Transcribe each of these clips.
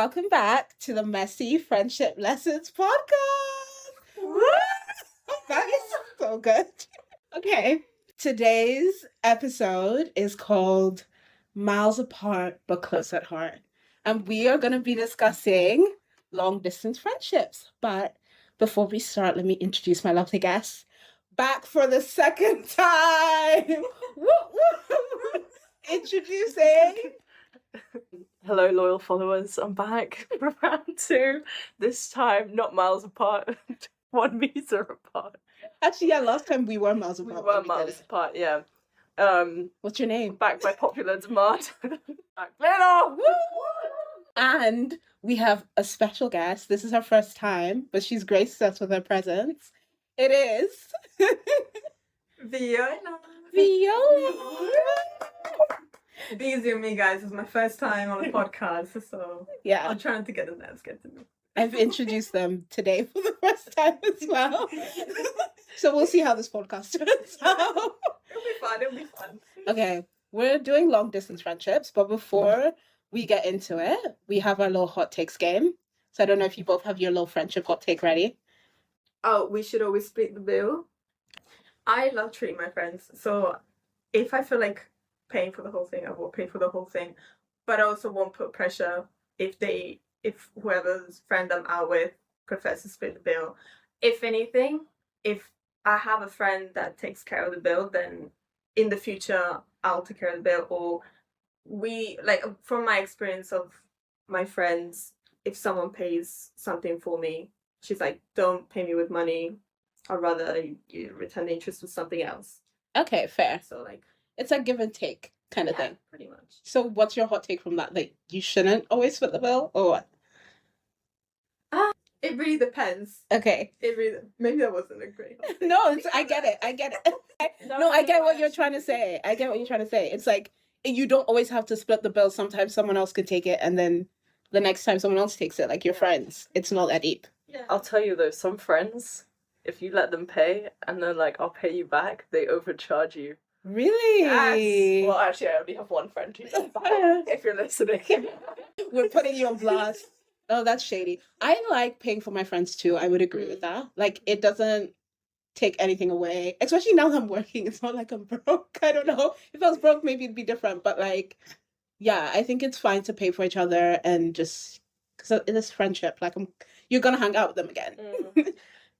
welcome back to the Messy Friendship Lessons podcast. Woo! That is so good. Okay, today's episode is called Miles Apart but Close at Heart. And we are going to be discussing long distance friendships. But before we start, let me introduce my lovely guest. Back for the second time. Woo, woo. Introducing. Hello, loyal followers. I'm back for round two. This time, not miles apart, 1 meter apart. Actually, yeah, last time we were miles apart. We were miles apart, yeah. What's your name? Back by popular demand. Back little. And we have a special guest. This is her first time, but she's graced us with her presence. It is Viola. Viola. Be easy on me, guys. It's my first time on a podcast, so Yeah, I'm trying to get the nerves get to me. I've introduced them today for the first time as well. So we'll see how this podcast turns out. It'll be fun. Okay, we're doing long distance friendships, but before we get into it, we have our little hot takes game. So I don't know if you both have your little friendship hot take ready. Oh, we should always split the bill. I love treating my friends, so if I feel like paying for the whole thing, I will pay for the whole thing. But I also won't put pressure if whoever's friend I'm out with prefers to split the bill. If anything, if I have a friend that takes care of the bill, then in the future I'll take care of the bill. Or we, like, from my experience of my friends, if someone pays something for me, she's like, don't pay me with money. I'd rather you return the interest with something else. Okay, fair. So, like, It's a give and take kind of thing. pretty much. So what's your hot take from that? Like, you shouldn't always foot the bill, or what? It really depends. Okay. Maybe that wasn't a great. No, I get it. I get it. I get what you're trying to say. It's like, you don't always have to split the bill. Sometimes someone else could take it, and then the next time someone else takes it, like your friends, it's not that deep. Yeah. I'll tell you though, some friends, if you let them pay and they're like, I'll pay you back, they overcharge you. Really? Yes. Well, actually, I only have one friend who does that, if you're listening. We're putting you on blast. Oh, that's shady. I like paying for my friends too. I would agree with that. Like, it doesn't take anything away. Especially now that I'm working. It's not like I'm broke. I don't know. If I was broke, maybe it'd be different. But like, yeah, I think it's fine to pay for each other and just, because it is friendship. Like, you're going to hang out with them again.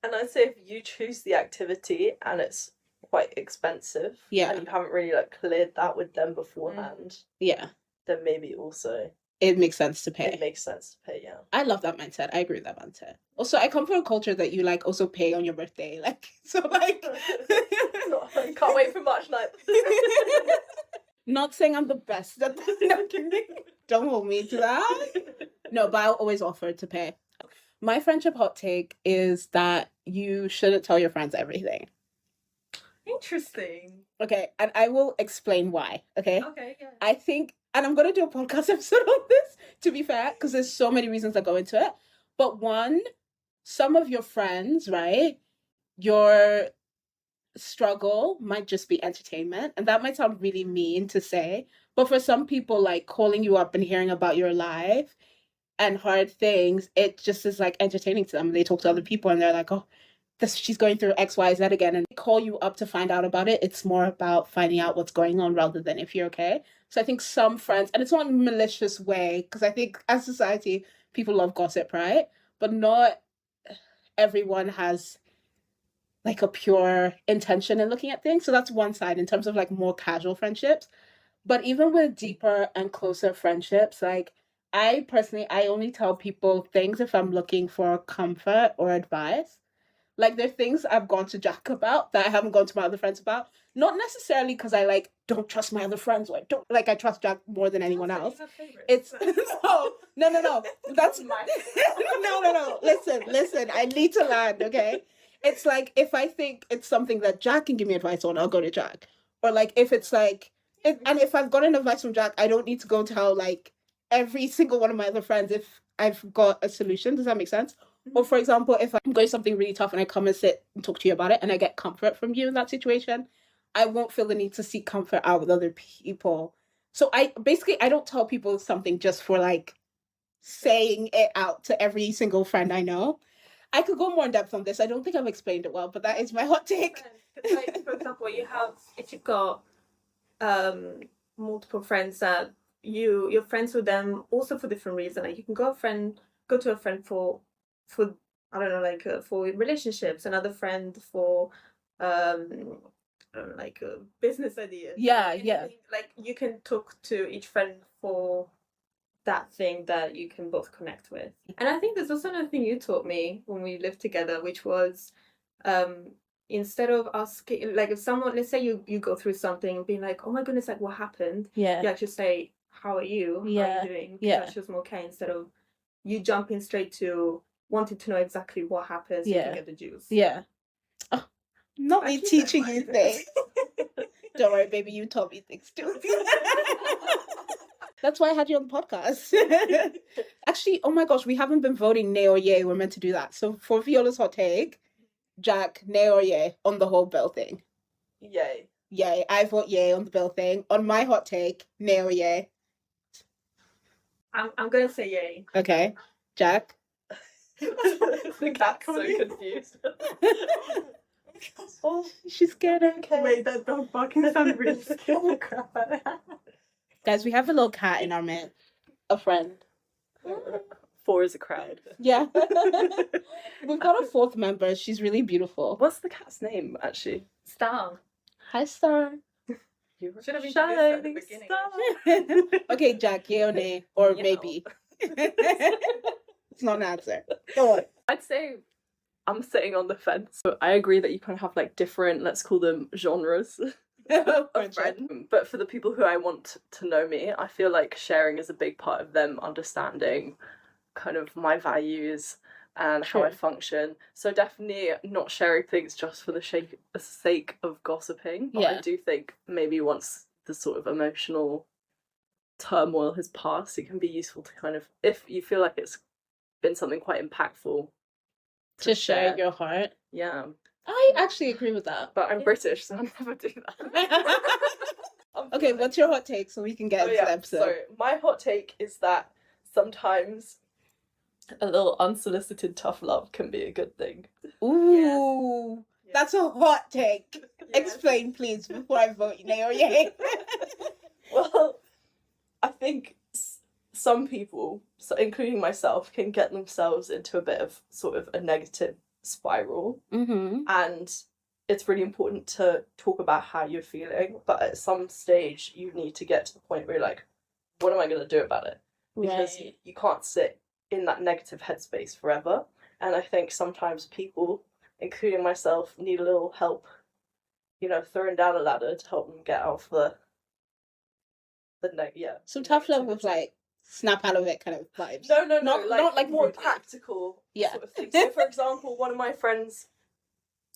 And I'd say if you choose the activity and it's quite expensive, Yeah. and you haven't really like cleared that with them beforehand, Yeah. then maybe also It makes sense to pay. it makes sense to pay, yeah. I love that mindset. I agree with that mindset. Also, I come from a culture that you like also pay on your birthday. Like, so like Can't wait for March 9th. Not saying I'm the best at that. No, kidding. Don't hold me to that. No, but I'll always offer to pay. My friendship hot take is that you shouldn't tell your friends everything. Interesting. Okay, and I will explain why. Okay. Okay, yeah. I think, and I'm going to do a podcast episode on this, to be fair, because there's so many reasons that go into it. But one, some of your friends, right, your struggle might just be entertainment. And that might sound really mean to say. But for some people, like, calling you up and hearing about your life and hard things, it just is, like, entertaining to them. They talk to other people and they're like, oh, she's going through X, Y, Z again, and they call you up to find out about it. It's more about finding out what's going on rather than if you're okay. So I think some friends, and it's not in a malicious way, because I think as society, people love gossip, right? But not everyone has like a pure intention in looking at things. So that's one side in terms of like more casual friendships. But even with deeper and closer friendships, like I only tell people things if I'm looking for comfort or advice. Like, there are things I've gone to Jack about that I haven't gone to my other friends about. Not necessarily because I, like, don't trust my other friends or I trust Jack more than anyone else. It's, no. That's, no. Listen, I need to land, okay? It's like, if I think it's something that Jack can give me advice on, I'll go to Jack. Or, like, if it's like, and if I've gotten advice from Jack, I don't need to go tell, like, every single one of my other friends if I've got a solution. Does that make sense? Or for example, if I'm going something really tough and I come and sit and talk to you about it and I get comfort from you in that situation, I won't feel the need to seek comfort out with other people. So I don't tell people something just for like saying it out to every single friend I know. I could go more in depth on this. I don't think I've explained it well, but that is my hot take. Like, for example, if you've got multiple friends that you're friends with them also for different reasons. Like you can go to a friend for I don't know, like for relationships, another friend for I don't know, like business ideas. Yeah, Like you can talk to each friend for that thing that you can both connect with. And I think there's also another thing you taught me when we lived together, which was instead of asking, like if someone, let's say you go through something and being like, oh my goodness, like what happened? Yeah. You actually say, how are you? How are you doing? That shows more okay, instead of you jumping straight to wanting to know exactly what happened so you can get the juice. Yeah. Oh, not me teaching you things. Don't worry, baby, you taught me things too. That's why I had you on the podcast. Actually, oh my gosh, we haven't been voting nay or yay. We're meant to do that. So for Viola's hot take, Jack, nay or yay on the whole bill thing? Yay. Yay. I vote yay on the bill thing. On my hot take, nay or yay? I'm gonna say yay. Okay. Jack? The cat's so confused. Oh, she's scared. Okay. Wait, that dog barking sounded really scared the crap out of her. Guys, we have a little cat in our midst. A friend. 4 is a crowd. Yeah. We've got a 4th member. She's really beautiful. What's the cat's name, actually? Star. Hi, Star. You should have been shining star. Okay, Jack, yay or nay? Or maybe. It's not an answer. Go on. I'd say I'm sitting on the fence. So I agree that you kind of have like different, let's call them genres of friend. But for the people who I want to know me, I feel like sharing is a big part of them understanding kind of my values and how I function. So definitely not sharing things just for the sake of gossiping. But I do think maybe once the sort of emotional turmoil has passed, it can be useful to kind of, if you feel like it's been something quite impactful, to share your heart. Yeah. I actually agree with that. But I'm British, so I'll never do that. Okay, what's your hot take so we can get into the episode? So my hot take is that sometimes a little unsolicited tough love can be a good thing. Ooh, yes. That's a hot take. Yes. Explain, please, before I vote nay or yay. Well, I think some people, so including myself, can get themselves into a bit of sort of a negative spiral. Mm-hmm. And it's really important to talk about how you're feeling, but at some stage you need to get to the point where you're like, what am I going to do about it? Because you can't sit in that negative headspace forever. And I think sometimes people, including myself, need a little help, throwing down a ladder to help them get out of the Some tough love with like snap out of it kind of vibes. No, not like more rooted. Practical sort of thing. So for example, one of my friends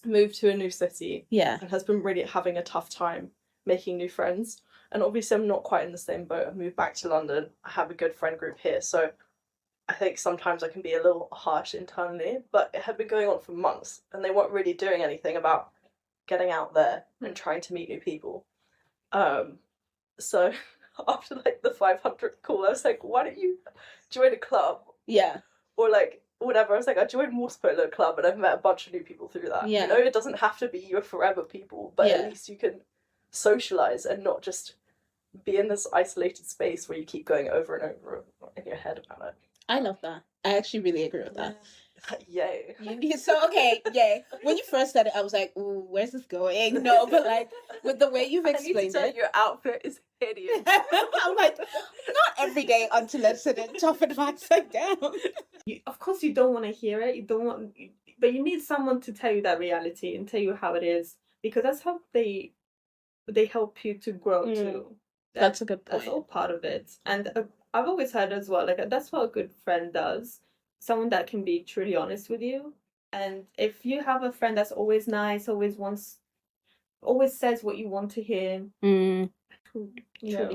moved to a new city and has been really having a tough time making new friends. And obviously I'm not quite in the same boat. I've moved back to London. I have a good friend group here, so I think sometimes I can be a little harsh internally, but it had been going on for months and they weren't really doing anything about getting out there and trying to meet new people. So after like the 500th call, I was like, why don't you join a club? Yeah. Or like whatever. I was like, I joined Morse Polo Club and I've met a bunch of new people through that. Yeah. It doesn't have to be your forever people, but at least you can socialize and not just be in this isolated space where you keep going over and over in your head about it. I love that. I actually really agree with that. Yay. So, okay, yay. When you first said it, I was like, ooh, where's this going? No, but like, with the way you've explained it. Your outfit is hideous. I'm like, not every day unsolicited, top advice like down. Of course you don't want to hear it. But you need someone to tell you that reality and tell you how it is. Because that's how they help you to grow too. That's a good point. That's all part of it. And I've always heard as well, like that's what a good friend does. Someone that can be truly honest with you. And if you have a friend that's always nice, always says what you want to hear, truly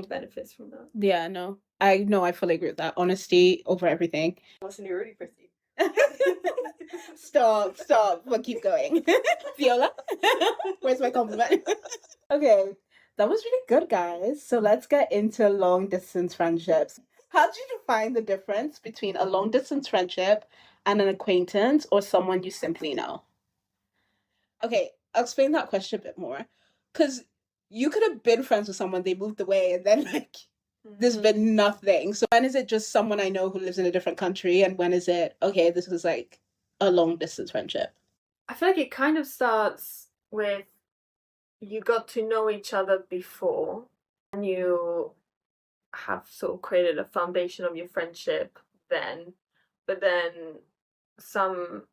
benefits from that. Yeah, no. I fully agree with that. Honesty over everything. Listen, you're really pretty. Stop, but keep going. Viola, where's my compliment? Okay, that was really good, guys. So let's get into long distance friendships. How do you define the difference between a long distance friendship and an acquaintance or someone you simply know? Okay, I'll explain that question a bit more. Because you could have been friends with someone, they moved away, and then like there's been nothing. So when is it just someone I know who lives in a different country, and when is it, okay, this is like a long distance friendship? I feel like it kind of starts with you got to know each other before and you have sort of created a foundation of your friendship then, but then some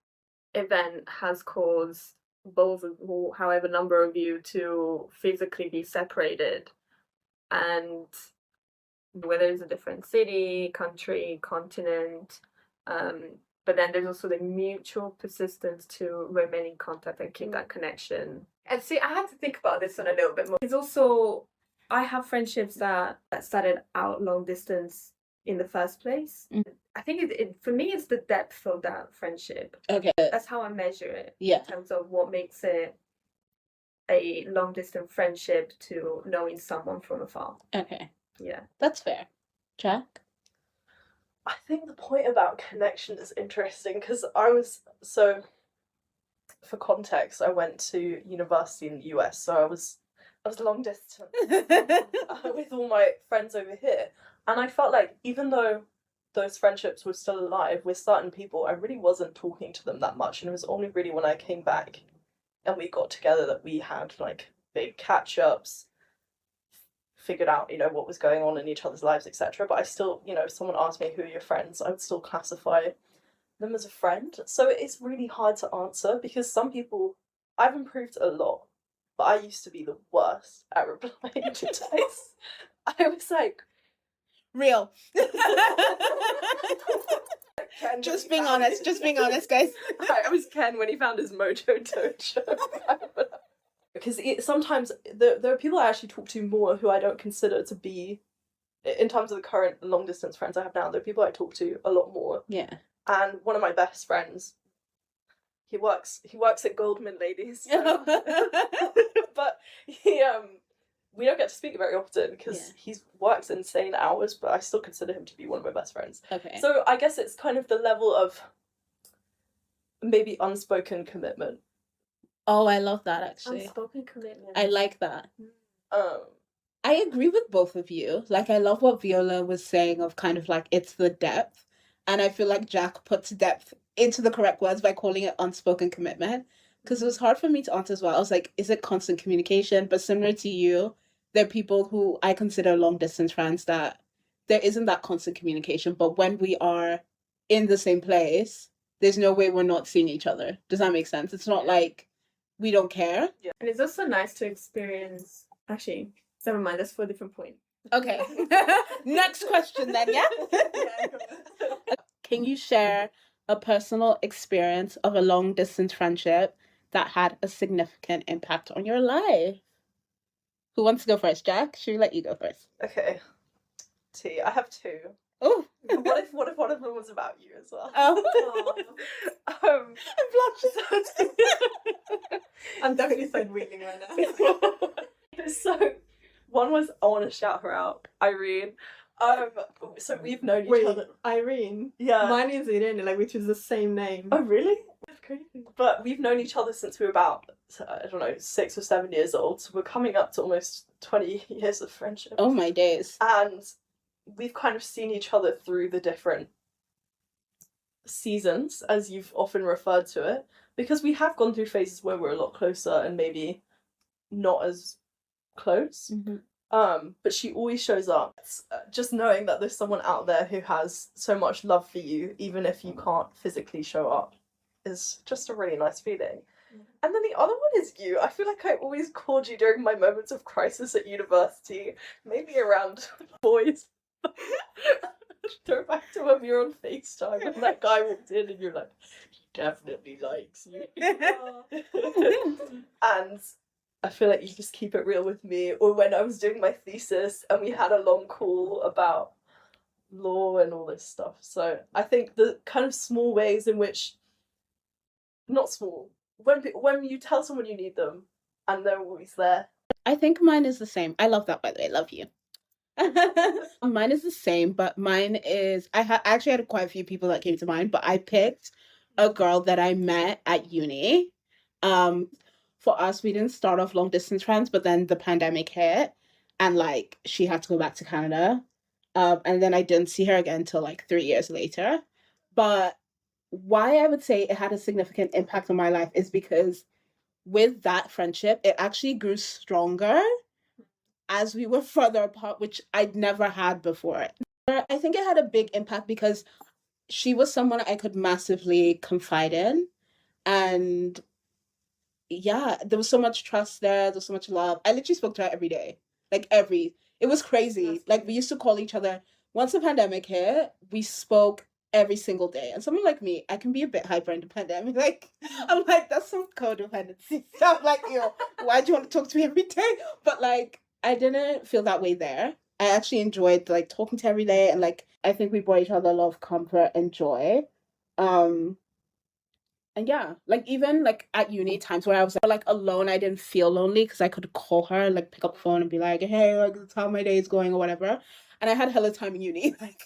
event has caused both or however number of you to physically be separated, and whether it's a different city, country, continent, but then there's also the mutual persistence to remain in contact and keep that connection. And see, I had to think about this one a little bit more. It's also, I have friendships that started out long distance in the first place. I think for me, it's the depth of that friendship. Okay. That's how I measure it. Yeah. In terms of what makes it a long distance friendship to knowing someone from afar. Okay. Yeah. That's fair. Jack? I think the point about connection is interesting because for context, I went to university in the US, so I was long distance with all my friends over here, and I felt like even though those friendships were still alive with certain people, I really wasn't talking to them that much, and it was only really when I came back and we got together that we had like big catch-ups, figured out, what was going on in each other's lives, etc. But I still, if someone asked me who are your friends, I would still classify them as a friend. So it's really hard to answer because some people, I've improved a lot, but I used to be the worst at replying to texts. I was like, real. Just being honest, guys. I was Ken when he found his Mojo Dojo. Because sometimes there are people I actually talk to more who I don't consider to be, in terms of the current long distance friends I have now, there are people I talk to a lot more. Yeah. And one of my best friends, he works at Goldman, ladies. So. But we don't get to speak very often because he works insane hours, but I still consider him to be one of my best friends. Okay. So I guess it's kind of the level of maybe unspoken commitment. Oh, I love that actually. Unspoken commitment. I like that. I agree with both of you. Like, I love what Viola was saying of kind of like it's the depth. And I feel like Jack puts depth into the correct words by calling it unspoken commitment. Because it was hard for me to answer as well. I was like, is it constant communication? But similar to you, there are people who I consider long distance friends that there isn't that constant communication. But when we are in the same place, there's no way we're not seeing each other. Does that make sense? It's not like we don't care. Yeah. And it's also nice to experience. Actually, never mind, that's for a different point. Okay. Next question then, yeah? Can you share a personal experience of a long distance friendship that had a significant impact on your life? Who wants to go first, Jack? Should we let you go first? Okay. I have two. Oh. What if one of them was about you as well? Oh. I'm blushing. I'm definitely so reeling right now. So, one was, I want to shout her out, Irene. So we've known each other. Irene? Yeah. Mine is Irene, which is the same name. Oh, really? That's crazy. But we've known each other since we were about, 6 or 7 years old. So we're coming up to almost 20 years of friendship. Oh my days. And we've kind of seen each other through the different seasons, as you've often referred to it, because we have gone through phases where we're a lot closer and maybe not as close. Mm-hmm. But she always shows up. Just knowing that there's someone out there who has so much love for you, even if you can't physically show up, is just a really nice feeling. And then the other one is you. I feel like I always called you during my moments of crisis at university, maybe around boys. Throw back to when we were on FaceTime and that guy walked in and you're like, he definitely likes you. And I feel like you just keep it real with me. Or when I was doing my thesis and we had a long call about law and all this stuff. So I think the kind of small ways in which, not small, when you tell someone you need them and they're always there. I think mine is the same. I love that, by the way. I love you. Mine is the same, but mine is I actually had quite a few people that came to mind, but I picked a girl that I met at uni. For us, we didn't start off long distance friends, but then the pandemic hit, and like she had to go back to Canada. And then I didn't see her again until like 3 years later. But why I would say it had a significant impact on my life is because with that friendship, it actually grew stronger as we were further apart, which I'd never had before. I think it had a big impact because she was someone I could massively confide in. And yeah, there was so much trust there, there was so much love. I literally spoke to her every day. It was crazy. Like we used to call each other. Once the pandemic hit, we spoke every single day. And someone like me, I can be a bit hyper in the pandemic. Like, I'm like, that's some codependency. I'm like, why do you want to talk to me every day? But like, I didn't feel that way there. I actually enjoyed like talking to her every day, and like I think we brought each other a lot of comfort and joy. And yeah, like even like at uni times where I was like alone, I didn't feel lonely because I could call her, like pick up the phone and be like, hey, like that's how my day is going or whatever. And I had hella time in uni. Like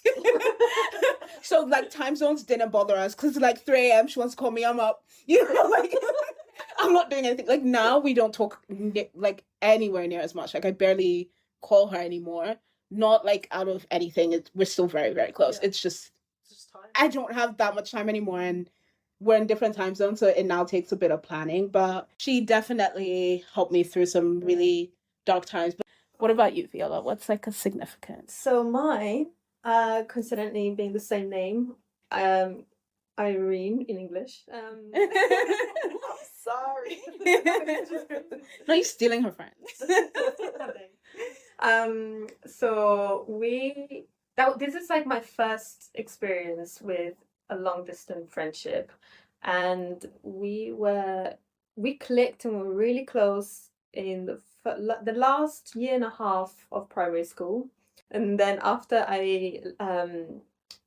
so like time zones didn't bother us because like 3 a.m. she wants to call me, I'm up. Like I'm not doing anything. Like now we don't talk like anywhere near as much. Like I barely call her anymore. Not like out of anything. We're still very, very close. Yeah. It's just time. I don't have that much time anymore, and we're in different time zones, so it now takes a bit of planning. But she definitely helped me through some really dark times. But what about you, Viola? What's like a significance? So mine, coincidentally being the same name, Irene in English. Sorry. No, you're stealing her friends. So this is like my first experience with a long distance friendship, and we clicked and were really close in the last year and a half of primary school. And then after I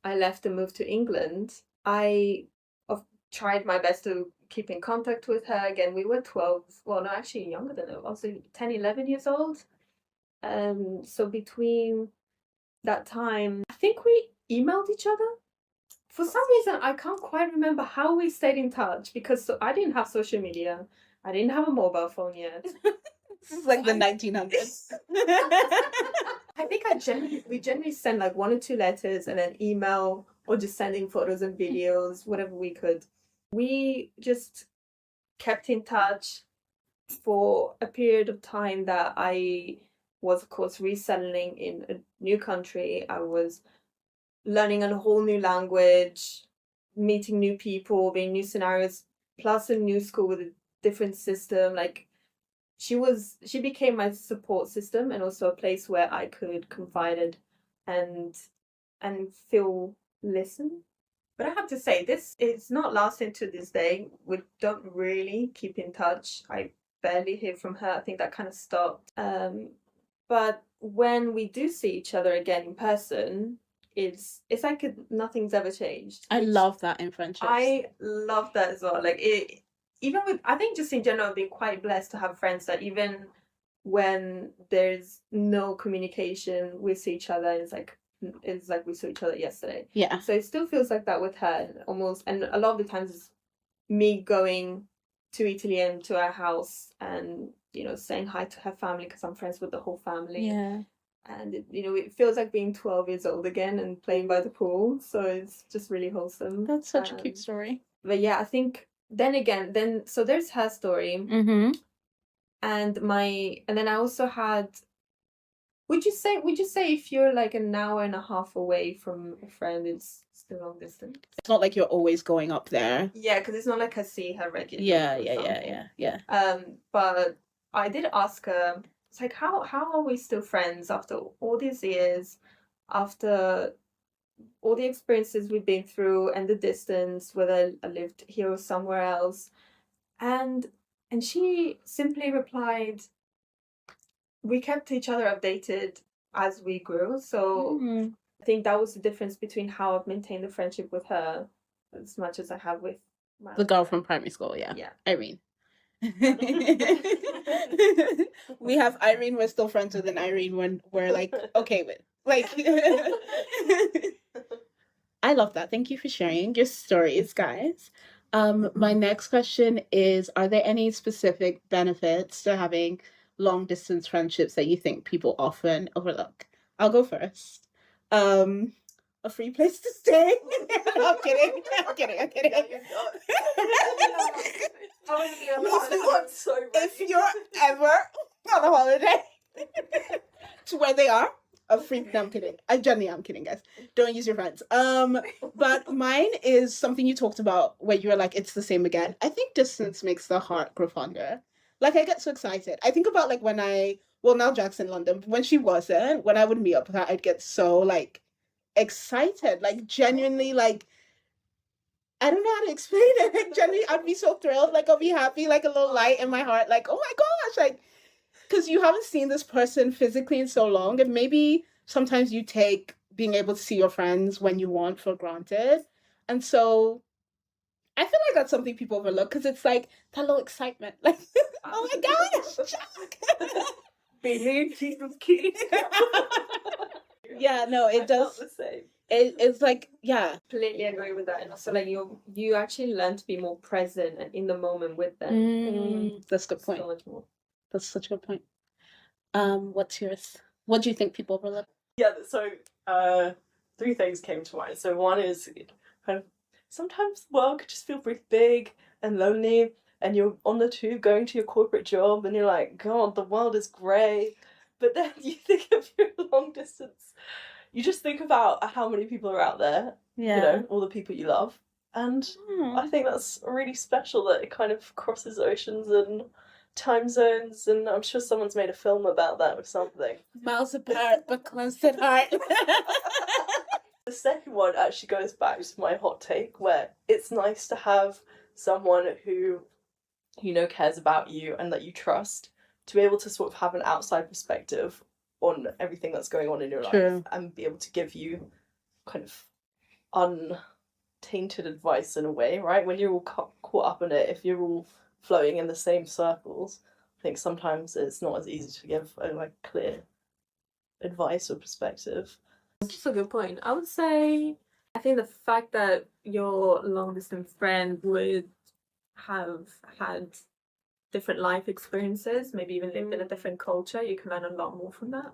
left and moved to England, I tried my best to keep in contact with her again. We were 12, well no, actually younger than her, also 10, 11 years old. So between that time, I think we emailed each other. For some reason, I can't quite remember how we stayed in touch because I didn't have social media. I didn't have a mobile phone yet. This is like the 1900s. I think we generally sent like 1 or 2 letters and then email or just sending photos and videos, whatever we could. We just kept in touch for a period of time that I was, of course, resettling in a new country. I was learning a whole new language, meeting new people, being new scenarios, plus a new school with a different system. Like she became my support system and also a place where I could confide and feel listened. But I have to say, this is not lasting to this day. We don't really keep in touch. I barely hear from her. I think that kind of stopped. But when we do see each other again in person, it's like nothing's ever changed. I love that in friendships. I love that as well. Like I think just in general, I've been quite blessed to have friends that even when there's no communication, we see each other. And it's like we saw each other yesterday. Yeah. So it still feels like that with her almost. And a lot of the times it's me going to Italy and to her house and, saying hi to her family because I'm friends with the whole family. Yeah. And, it feels like being 12 years old again and playing by the pool. So it's just really wholesome. That's such a cute story. But yeah, I think so there's her story. Mm-hmm. And then I also had, would you say if you're like an hour and a half away from a friend, it's still long distance? It's not like you're always going up there. Yeah, because it's not like I see her regularly. Yeah. But I did ask her, it's like, how are we still friends after all these years, after all the experiences we've been through and the distance, whether I lived here or somewhere else? And she simply replied, we kept each other updated as we grew. So I think that was the difference between how I've maintained the friendship with her as much as I have with the girl from primary school. Yeah. Yeah. Irene. We have Irene, we're still friends with, and Irene when we're like okay with. Like I love that. Thank you for sharing your stories, guys. My next question is, are there any specific benefits to having long distance friendships that you think people often overlook? I'll go first. A free place to stay. I'm kidding. I'm kidding. I'm kidding. If you're ever on a holiday to where they are, a free. No, I'm kidding. I'm kidding, guys. Don't use your friends. But mine is something you talked about where you were like, it's the same again. I think distance makes the heart grow fonder. Like I get so excited. I think about like when now Jack's in London, but when she wasn't, when I would meet up with her, I'd get so like excited, like genuinely, like I don't know how to explain it. Like genuinely, I'd be so thrilled, like I'll be happy, like a little light in my heart, like oh my gosh, like because you haven't seen this person physically in so long, and maybe sometimes you take being able to see your friends when you want for granted, and so I feel like that's something people overlook because it's like that little excitement, like oh my gosh, Jack. Behave, Jesus key. Yeah, no, it does. The same. It's like, yeah. Completely agree with that. And also, like, you actually learn to be more present and in the moment with them. That's a good point. So much more. That's such a good point. What's yours? What do you think people overlook? Yeah, so three things came to mind. So one is kind of sometimes the world could just feel pretty big and lonely, and you're on the tube going to your corporate job and you're like, God, the world is grey. But then you think of your long distance, you just think about how many people are out there, Yeah. you know, all the people you love. And I think that's really special that it kind of crosses oceans and time zones, and I'm sure someone's made a film about that or something. Miles apart, but close at heart. The second one actually goes back to my hot take, where it's nice to have someone who, you know, cares about you and that you trust, to be able to sort of have an outside perspective on everything that's going on in your life and be able to give you kind of untainted advice in a way, right? When you're all caught up in it, if you're all flowing in the same circles, I think sometimes it's not as easy to give a like clear advice or perspective. Just a good point. I would say, I think the fact that your long distance friend would have had different life experiences, maybe even lived in a different culture, you can learn a lot more from that.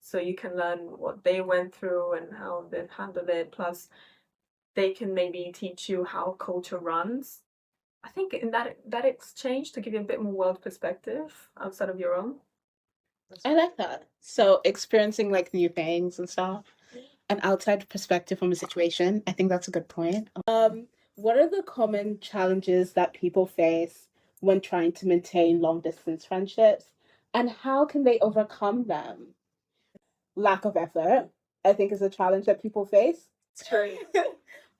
So you can learn what they went through and how they've handled it. Plus, they can maybe teach you how culture runs. I think in that exchange to give you a bit more world perspective outside of your own. I like that. So experiencing like new things and stuff, an outside perspective from a situation. I think that's a good point. What are the common challenges that people face when trying to maintain long distance friendships, and how can they overcome them? Lack of effort, I think, is a challenge that people face. It's true.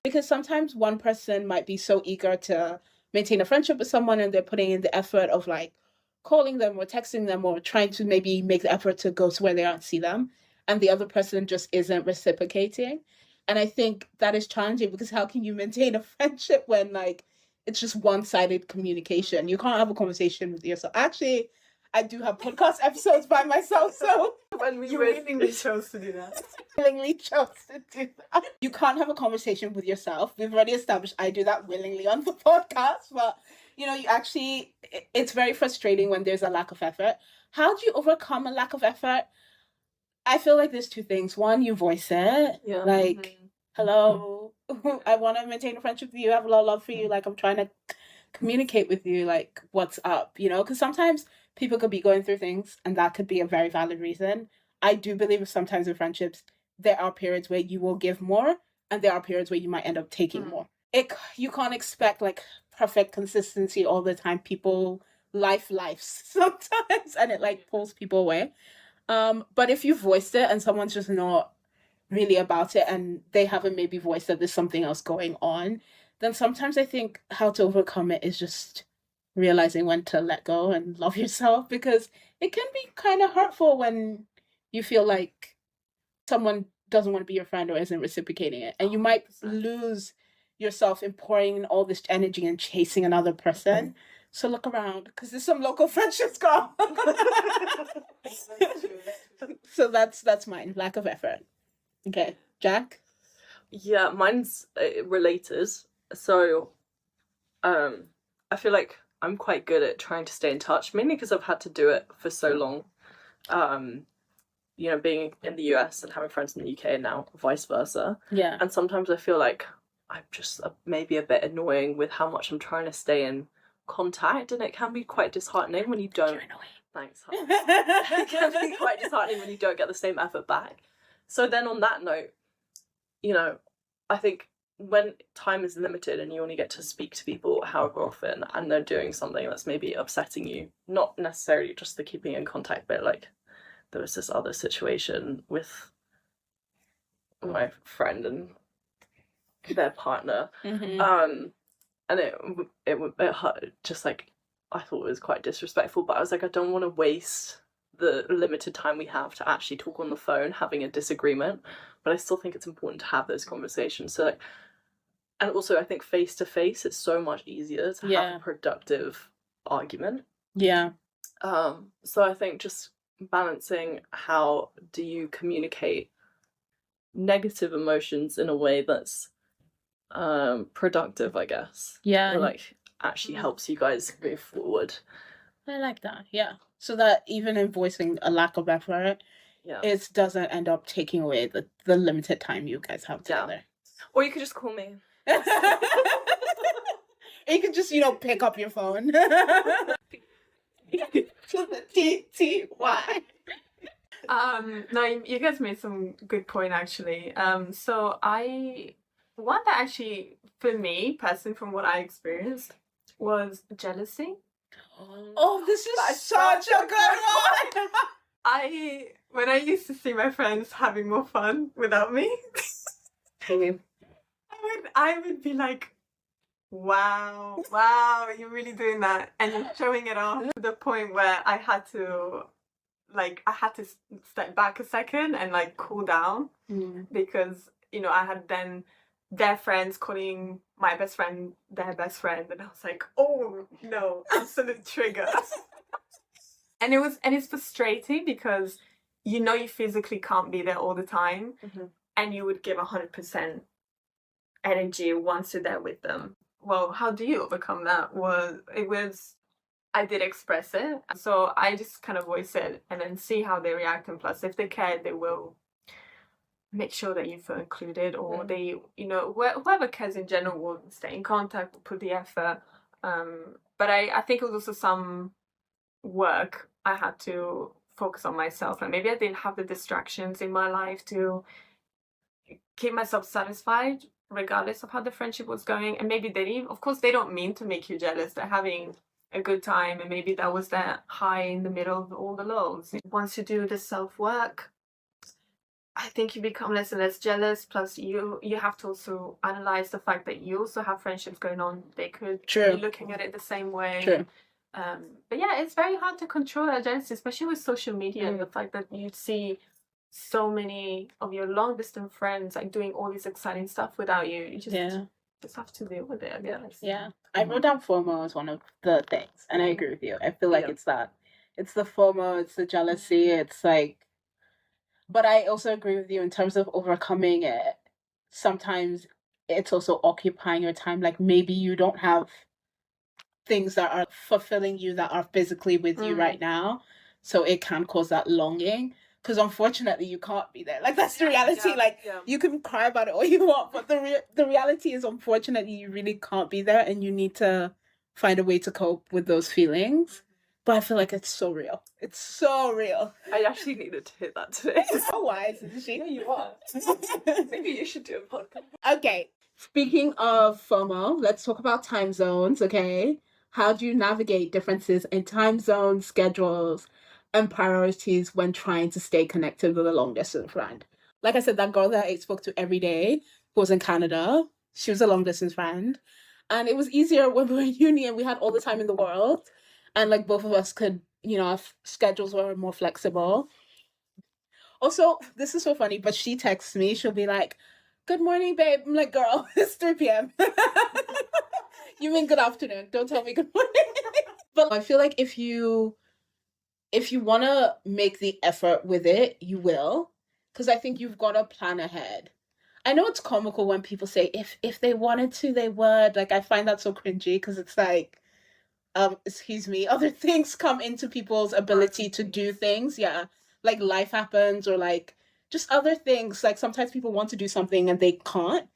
Because sometimes one person might be so eager to maintain a friendship with someone and they're putting in the effort of like calling them or texting them or trying to maybe make the effort to go to where they are and see them, and the other person just isn't reciprocating. And I think that is challenging because how can you maintain a friendship when like it's just one-sided communication? You can't have a conversation with yourself. Actually, I do have podcast episodes by myself, so When we willingly chose to do that. willingly chose to do that. You can't have a conversation with yourself. We've already established I do that willingly on the podcast, but you know, it's very frustrating when there's a lack of effort. How do you overcome a lack of effort? I feel like there's two things. One, you voice it. Yeah. Like, hello, I want to maintain a friendship with you. I have a lot of love for you. Like, I'm trying to communicate with you, like, what's up, you know? Because sometimes people could be going through things, and that could be a very valid reason. I do believe sometimes in friendships, there are periods where you will give more, and there are periods where you might end up taking more. You can't expect, like, perfect consistency all the time. People lives sometimes, and it, like, pulls people away. But if you voiced it and someone's just not really about it and they haven't maybe voiced that there's something else going on, then sometimes I think how to overcome it is just realizing when to let go and love yourself, because it can be kind of hurtful when you feel like someone doesn't want to be your friend or isn't reciprocating it. And you might lose yourself in pouring in all this energy and chasing another person. So look around, because there's some local friendships, girl. So that's mine. Lack of effort. Okay, Jack? Yeah, mine's related. So, I feel like I'm quite good at trying to stay in touch, mainly because I've had to do it for so long. You know, being in the US and having friends in the UK now, vice versa. Yeah. And sometimes I feel like I'm just maybe a bit annoying with how much I'm trying to stay in contact, and it can be quite disheartening when you don't. Thanks. It can be quite disheartening when you don't get the same effort back. So then, on that note, you know, I think when time is limited and you only get to speak to people however often, and they're doing something that's maybe upsetting you, not necessarily just the keeping in contact, but like there was this other situation with my friend and their partner, Mm-hmm. and it hurt, just like I thought it was quite disrespectful, but I was like, I don't want to waste the limited time we have to actually talk on the phone having a disagreement, but I still think it's important to have those conversations. So like, and also I think face to face it's so much easier to have a productive argument. Yeah. So I think just balancing, how do you communicate negative emotions in a way that's productive, I guess. Yeah. Or like actually helps you guys move forward. I like that. Yeah. So that even in voicing a lack of effort, it doesn't end up taking away the limited time you guys have together. Or you could just call me. You could just, pick up your phone. TTY. No, you guys made some good point actually. So one that actually, for me, personally, from what I experienced, was jealousy. Oh, this is such a good one! When I used to see my friends having more fun without me, I would be like, wow, you're really doing that, and you're showing it off, to the point where I had to step back a second and like cool down, because I had then their friends calling my best friend their best friend, and I was like, oh no, absolute trigger. And it's frustrating because you physically can't be there all the time, and you would give 100% energy once you're there with them. Well, how do you overcome that? I did express it, so I just kind of voice it and then see how they react, and plus if they care, they will make sure that you feel included, or they, whoever cares in general will stay in contact, will put the effort. But I think it was also some work I had to focus on myself, and maybe I didn't have the distractions in my life to keep myself satisfied regardless of how the friendship was going. And maybe of course they don't mean to make you jealous, they're having a good time, and maybe that was that high in the middle of all the lows. Once you do the self-work, I think you become less and less jealous. Plus you have to also analyze the fact that you also have friendships going on. They could be looking at it the same way. True. But yeah, it's very hard to control that jealousy, especially with social media, and the fact that you see so many of your long distance friends like doing all this exciting stuff without you. You just have to deal with it, I guess. Yeah. I wrote down FOMO as one of the things, and I agree with you. I feel like it's that. It's the FOMO, it's the jealousy, it's like, but I also agree with you in terms of overcoming it. Sometimes it's also occupying your time. Like maybe you don't have things that are fulfilling you that are physically with you right now. So it can cause that longing. Because unfortunately you can't be there. Like that's the reality. You can cry about it all you want, but the reality is unfortunately you really can't be there, and you need to find a way to cope with those feelings. But I feel like it's so real. It's so real. I actually needed to hit that today. So wise, isn't she? No, you are. Maybe you should do a podcast. Okay. Speaking of FOMO, let's talk about time zones, okay? How do you navigate differences in time zones, schedules, and priorities when trying to stay connected with a long-distance friend? Like I said, that girl that I spoke to every day who was in Canada, she was a long-distance friend. And it was easier when we were in uni and we had all the time in the world. And like both of us could, our schedules were more flexible. Also, this is so funny, but she texts me, she'll be like, good morning, babe. I'm like, girl, it's 3 p.m. You mean good afternoon. Don't tell me good morning. But I feel like if you want to make the effort with it, you will. Because I think you've got to plan ahead. I know it's comical when people say if they wanted to, they would. Like, I find that so cringy because it's like, excuse me, other things come into people's ability to do things. Yeah. Like life happens or like just other things. Like sometimes people want to do something and they can't.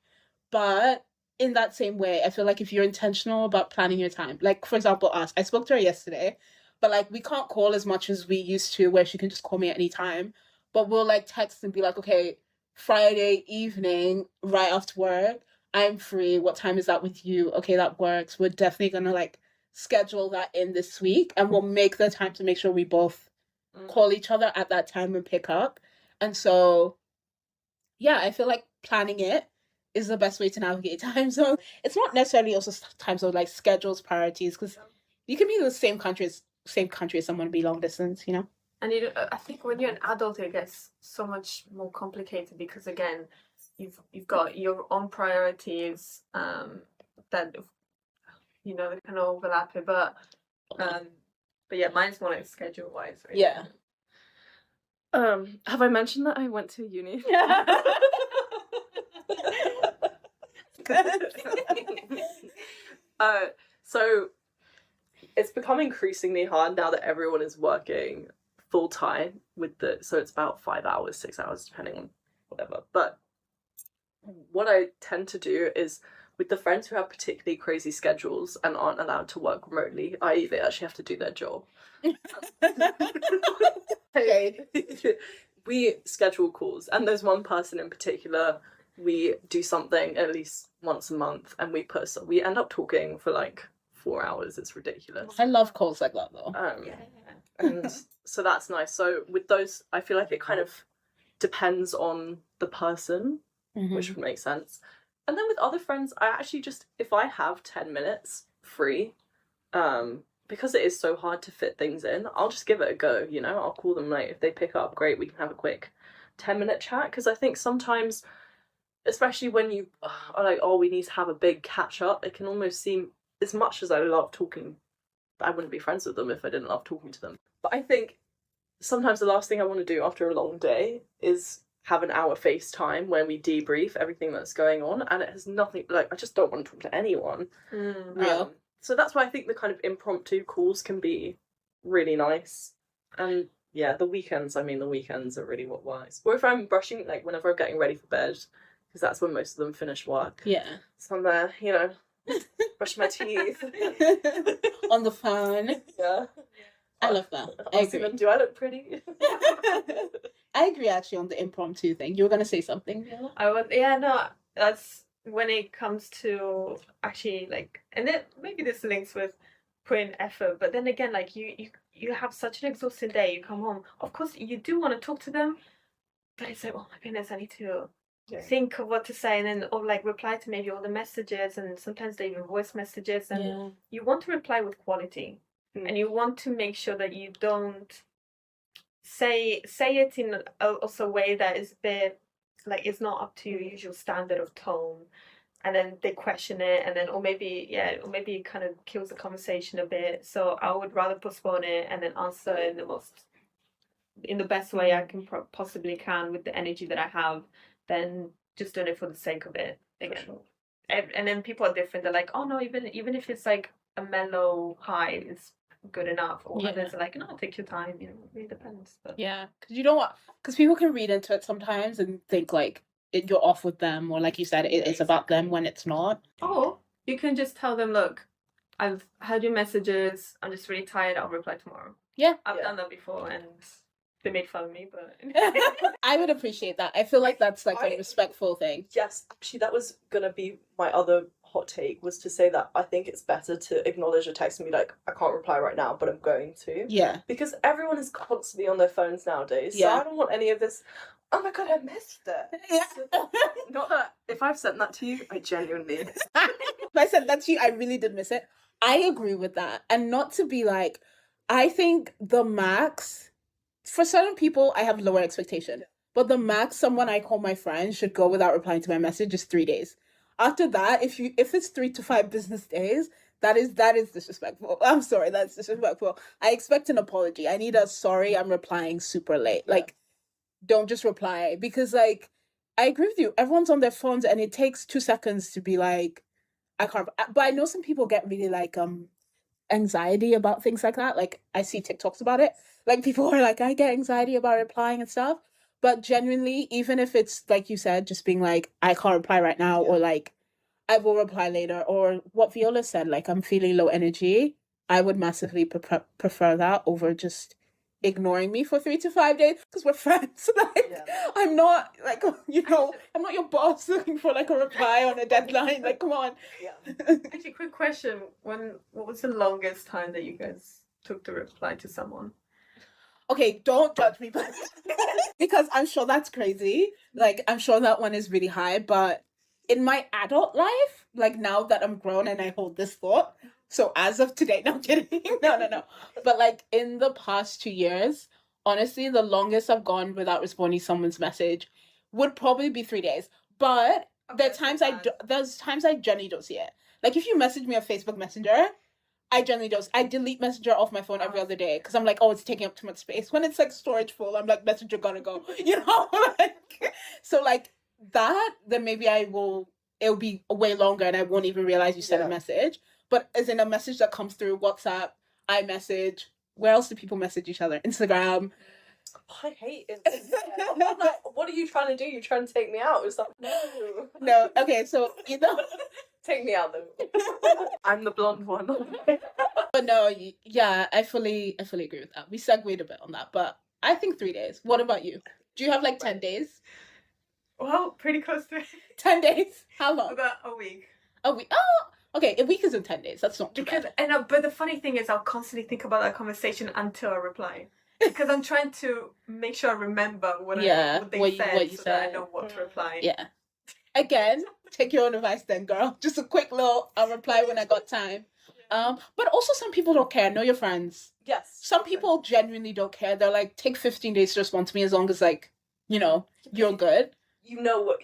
But in that same way, I feel like if you're intentional about planning your time, like for example, us, I spoke to her yesterday, but like we can't call as much as we used to where she can just call me at any time. But we'll like text and be like, okay, Friday evening, right after work, I'm free. What time is that with you? Okay, that works. We're definitely gonna like schedule that in this week and we'll make the time to make sure we both call each other at that time and pick up. And so, yeah, I feel like planning it is the best way to navigate time zone. It's not necessarily also time zone, like schedules, priorities, because you can be in the same country as someone be long distance, you know? And I think when you're an adult, it gets so much more complicated because again, you've got your own priorities that they kind of overlap it, but yeah, mine's more like schedule wise. Right? Yeah. Have I mentioned that I went to uni? So it's become increasingly hard now that everyone is working full time so it's about 5 hours, 6 hours, depending on whatever. But what I tend to do is with the friends who have particularly crazy schedules and aren't allowed to work remotely, i.e. they actually have to do their job. We schedule calls, and there's one person in particular, we do something at least once a month and we end up talking for like 4 hours. It's ridiculous. I love calls like that though. And so that's nice. So with those, I feel like it kind of depends on the person, which would make sense. And then with other friends, I actually just, if I have 10 minutes free, because it is so hard to fit things in, I'll just give it a go, you know? I'll call them late. If they pick up, great, we can have a quick 10-minute chat. Because I think sometimes, especially when you are like, oh, we need to have a big catch up, it can almost seem, as much as I love talking, I wouldn't be friends with them if I didn't love talking to them. But I think sometimes the last thing I want to do after a long day is have an hour FaceTime where we debrief everything that's going on, and it has nothing, like, I just don't want to talk to anyone. So that's why I think the kind of impromptu calls can be really nice. And yeah, the weekends are really what works. Or if I'm brushing, like whenever I'm getting ready for bed, because that's when most of them finish work. Yeah. So I'm there, brushing my teeth. On the phone. Yeah. I love that. I agree. Them, do I look pretty? I agree actually on the impromptu thing. You were going to say something, Viola? That's when it comes to actually like, and then maybe this links with putting effort, but then again, like you have such an exhausting day, you come home, of course you do want to talk to them, but it's like, oh my goodness, I need to think of what to say, and then or like reply to maybe all the messages, and sometimes they even voice messages, and you want to reply with quality, and you want to make sure that you don't say it in also a way that is a bit like it's not up to your usual standard of tone, and then they question it, and then or maybe it kind of kills the conversation a bit. So I would rather postpone it and then answer in the best way I can possibly can with the energy that I have, than just doing it for the sake of it again. Sure. And then people are different. They're like, oh no, even if it's like a mellow high, it's good enough. Or others are like, no, take your time. It really depends. But... yeah, because you don't want, because people can read into it sometimes and think like you're off with them, or like you said, it's about them when it's not. Or you can just tell them, look, I've heard your messages. I'm just really tired. I'll reply tomorrow. Yeah, I've done that before, and they made fun of me, but I would appreciate that. I feel like that's like a respectful thing. Yes, actually, that was gonna be my other hot take, was to say that I think it's better to acknowledge a text and be like, I can't reply right now, but I'm going to. Yeah. Because everyone is constantly on their phones nowadays, so I don't want any of this, oh my god, I missed it. Yeah. Not that, if I've sent that to you, I genuinely miss it. If I sent that to you, I really did miss it. I agree with that. And not to be like, I think the max, for certain people, I have lower expectation. But the max someone I call my friend should go without replying to my message is 3 days. After that, if it's 3 to 5 business days, That is disrespectful. I'm sorry, that's disrespectful. I expect an apology. I need a sorry, I'm replying super late. Yeah. Like, don't just reply, because like I agree with you. Everyone's on their phones and it takes 2 seconds to be like, I can't. But I know some people get really like anxiety about things like that. Like I see TikToks about it. Like people are like, I get anxiety about replying and stuff. But genuinely, even if it's like you said, just being like, I can't reply right now, or like I will reply later, or what Viola said, like I'm feeling low energy, I would massively prefer that over just ignoring me for 3 to 5 days, because we're friends. Like I'm not like, I'm not your boss looking for like a reply on a deadline. Like, come on. Actually, quick question. What was the longest time that you guys took to reply to someone? Okay, don't judge me, but because I'm sure that's crazy. Like, I'm sure that one is really high, but in my adult life, like now that I'm grown and I hold this thought, so as of today, no, I'm kidding. No. But like in the past 2 years, honestly, the longest I've gone without responding to someone's message would probably be 3 days. But there's times I generally don't see it. Like if you message me on Facebook Messenger, I generally don't. I delete Messenger off my phone every other day because I'm like, oh, it's taking up too much space. When it's like storage full, I'm like, Messenger gotta go. Like, so like that, then maybe it'll be way longer and I won't even realize you sent a message. But as in a message that comes through WhatsApp, iMessage, where else do people message each other? Instagram. I hate Instagram. I'm like, what are you trying to do? You trying to take me out? It's like, no. No, okay, so take me out though. I'm the blonde one. But no, yeah, I fully agree with that. We segued a bit on that, but I think 3 days. What about you? Do you have like 10 days? Well, pretty close to 10 days? How long? about a week. A week? Oh, okay. A week isn't 10 days. That's not too bad. But the funny thing is, I'll constantly think about that conversation until I reply. Because I'm trying to make sure I remember what they said, so that I know what to reply. Yeah. Again, take your own advice then, girl. Just a quick little, I'll reply when I got time. But also some people don't care. Know your friends. Yes. Some people genuinely don't care. They're like, take 15 days to respond to me as long as like, you're good. You know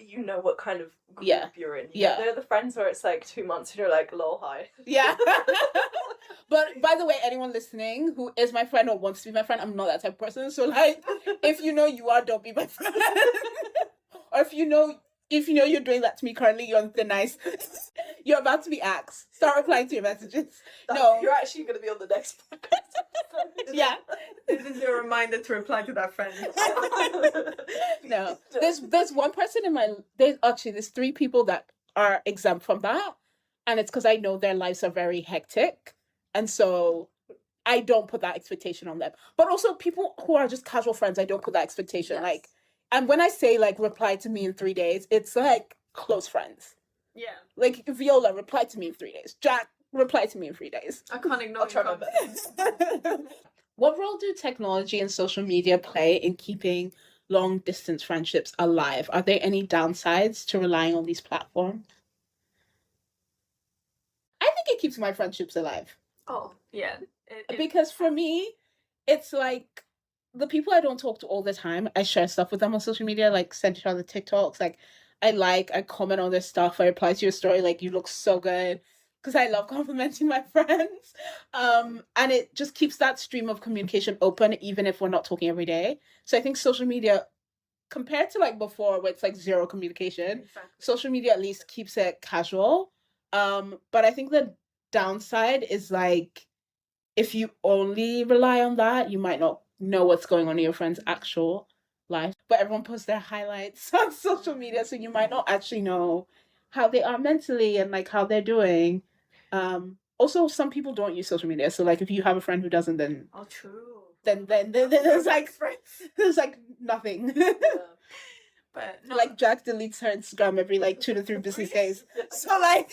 what kind of group you're in. They're the friends where it's like 2 months and you're like, lol, hi. Yeah. But by the way, anyone listening who is my friend or wants to be my friend, I'm not that type of person. So like, if you know you are, don't be my friend. Or if you know you're doing that to me currently, you're on thin ice. You're about to be axed. Start replying to your messages. No. You're actually going to be on the next podcast. Yeah. This is your reminder to reply to that friend. No. There's one person there's 3 people that are exempt from that. And it's because I know their lives are very hectic. And so I don't put that expectation on them. But also people who are just casual friends, I don't put that expectation. Yes. Like, and when I say like reply to me in 3 days, it's like close friends. Yeah. Like Viola, reply to me in 3 days. Jack, reply to me in 3 days. I can't ignore you. What role do technology and social media play in keeping long distance friendships alive? Are there any downsides to relying on these platforms? I think it keeps my friendships alive. Oh, yeah. Because for me, it's like the people I don't talk to all the time, I share stuff with them on social media, like send each other TikToks, like I comment on their stuff, I reply to your story, like you look so good, because I love complimenting my friends. And it just keeps that stream of communication open, even if we're not talking every day. So I think social media, compared to like before where it's like zero communication, social media at least keeps it casual. But I think the downside is like, if you only rely on that, you might not know what's going on in your friend's actual life. But everyone posts their highlights on social media, so you might not actually know how they are mentally and like how they're doing. Also, some people don't use social media, so like if you have a friend who doesn't, then then there's like nothing. Yeah. But no. Like Jack deletes her Instagram every like 2 to 3 business days. So like,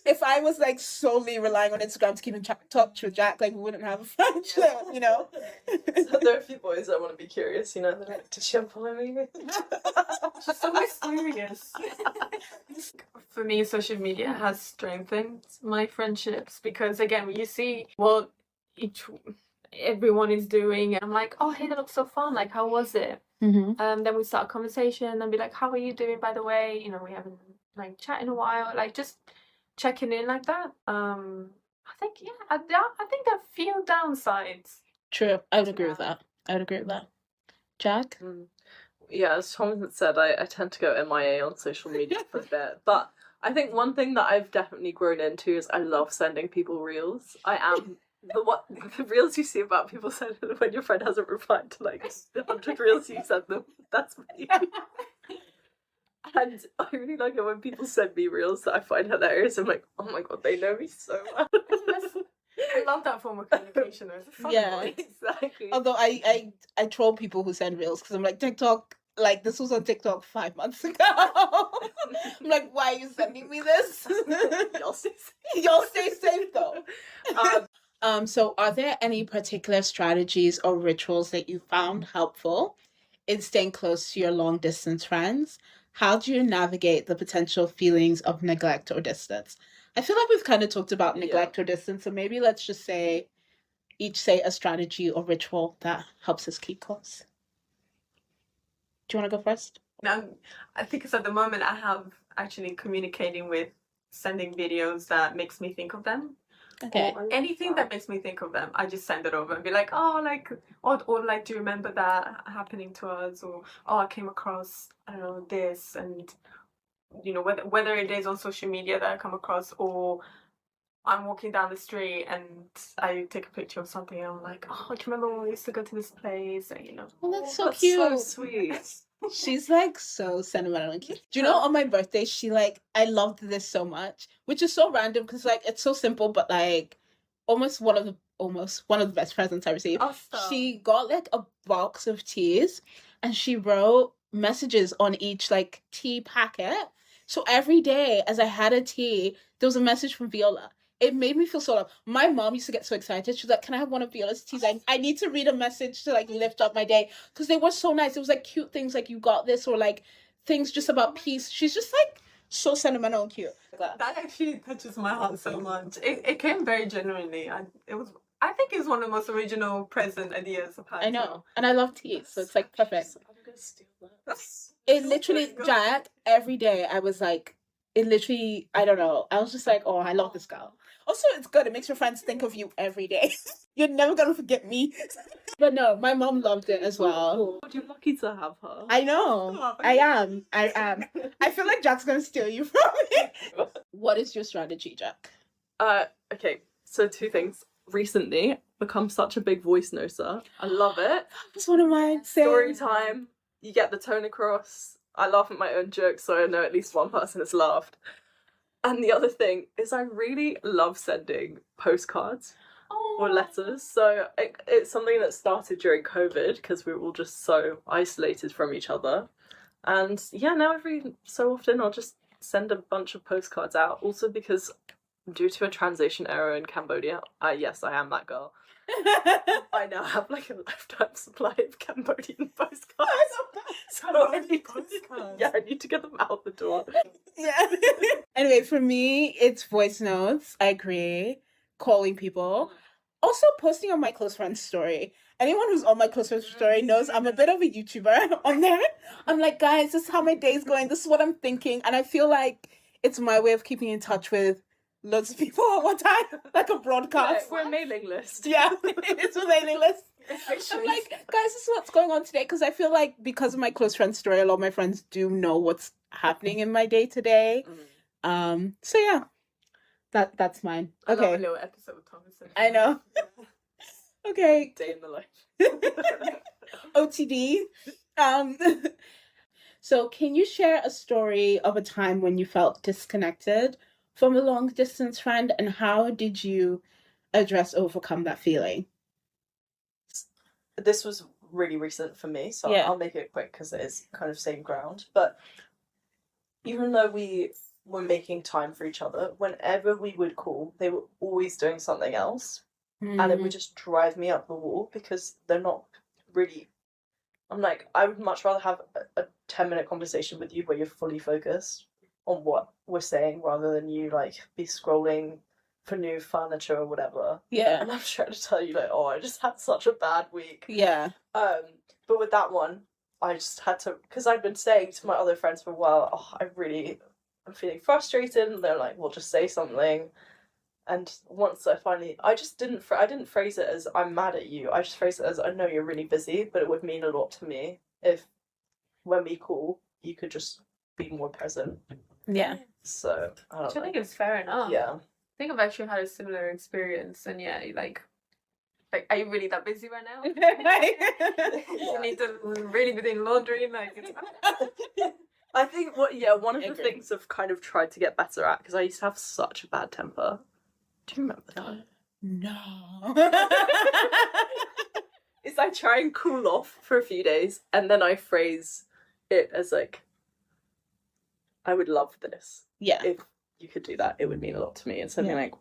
if I was like solely relying on Instagram to keep in touch with Jack, like we wouldn't have a friendship, you know. So there are a few boys that want to be curious, you know. They're like, did she unfollow me? She's so mysterious. For me, social media has strengthened my friendships because again, you see what everyone is doing, and I'm like, oh hey, that looks so fun. Like, how was it? Mm-hmm. Then we start a conversation and be like, how are you doing, by the way? You know, we haven't like chat in a while. Like just checking in like that. I think I think there are few downsides. True. I would agree with that. Jack? Yeah, as Tom had said, I tend to go MIA on social media for a bit. But I think one thing that I've definitely grown into is I love sending people reels. I am the reels you see about people sending when your friend hasn't replied to like the 100 reels you sent them. That's me. And I really like it when people send me reels that I find hilarious. I'm like, oh my god, they know me so well. I love that form of communication. It's a fun Yeah. one. Exactly. Although I troll people who send reels because I'm like, TikTok, like this was on TikTok 5 months ago. I'm like, why are you sending me this? Y'all stay safe. Y'all stay safe though. So are there any particular strategies or rituals that you found helpful in staying close to your long distance friends? How do you navigate the potential feelings of neglect or distance? I feel like we've kind of talked about neglect or distance, so maybe let's just say a strategy or ritual that helps us keep close. Do you want to go first? Now, I think it's at the moment I have actually communicating with sending videos that makes me think of them. Okay. Or anything that makes me think of them, I just send it over and be like, oh, like, or like, do you remember that happening to us? Or, oh, I came across, I don't know, this, and you know, whether it is on social media that I come across, or I'm walking down the street and I take a picture of something and I'm like, oh, do you remember when we used to go to this place? And, you know, Oh, that's so That's cute. so sweet. She's like so sentimental and cute. Do you know on my birthday she like I loved this so much, which is so random because like it's so simple but like almost one of the best presents I received. Awesome. She got like a box of teas and she wrote messages on each like tea packet. So every day as I had a tea, there was a message from Viola. It made me feel so loved. My mom used to get so excited. She was like, can I have one of Viola's teas? I need to read a message to like lift up my day. Because they were so nice. It was like cute things like you got this or like things just about peace. She's just like so sentimental and cute. That actually touches my heart so much. It came very genuinely. I think it's one of the most original present ideas I've had. I know. And I love tea. So it's like perfect. I'm gonna steal that. It literally, Jack, every day I was like, it literally, I don't know. I was just like, oh, I love this girl. Also, it's good. It makes your friends think of you every day. You're never going to forget me. But no, my mom loved it as well. You're lucky to have her. I know. I am. I feel like Jack's going to steal you from me. What is your strategy, Jack? Okay, so 2 things. Recently, become such a big voice noter. I love it. That's one of mine. Story time. You get the tone across. I laugh at my own jokes, so I know at least one person has laughed. And the other thing is I really love sending postcards or letters. So it's something that started during COVID because we were all just so isolated from each other. And yeah, now every so often I'll just send a bunch of postcards out. Also because due to a translation error in Cambodia, yes, I am that girl. I now have like a lifetime supply of Cambodian postcards. So I need to get them out the door. Yeah. Anyway, for me, it's voice notes. I agree. Calling people. Also, posting on my close friend's story. Anyone who's on my close friend's story knows I'm a bit of a YouTuber on there. I'm like, guys, this is how my day's going. This is what I'm thinking. And I feel like it's my way of keeping in touch with loads of people at one time, like a broadcast. We're a mailing list. Yeah, it's a mailing list. I'm like, guys, this is what's going on today. Because I feel like because of my close friend's story, a lot of my friends do know what's happening in my day to day. So yeah, that's mine. Okay. I love a little episode with Thomas. I know. Okay. Day in the life. OTD. So can you share a story of a time when you felt disconnected from a long distance friend, and how did you overcome that feeling? This was really recent for me, so Yeah. I'll make it quick because it is kind of same ground. But even though we were making time for each other, whenever we would call, they were always doing something else. And it would just drive me up the wall because they're not really... I'm like, I would much rather have a 10-minute conversation with you where you're fully focused on what we're saying rather than you like be scrolling for new furniture or whatever. Yeah. And I'm trying to tell you like, oh, I just had such a bad week. Yeah. But with that one, I just had to, because I'd been saying to my other friends for a while, oh, I'm feeling frustrated, and they're like, well, just say something. And once I just I didn't phrase it as I'm mad at you. I just phrased it as I know you're really busy, but it would mean a lot to me if when we call, you could just be more present. Yeah. So I don't know. I think it's fair enough. Yeah. I think I've actually had a similar experience, and yeah, like, are you really that busy right now? You need to really be doing laundry, like. It's... I think one of the Agree. things I've kind of tried to get better at, because I used to have such a bad temper. Do you remember that? No. Is I try and cool off for a few days, and then I phrase it as like, I would love this. Yeah. If you could do that, it would mean a lot to me. Instead of being like,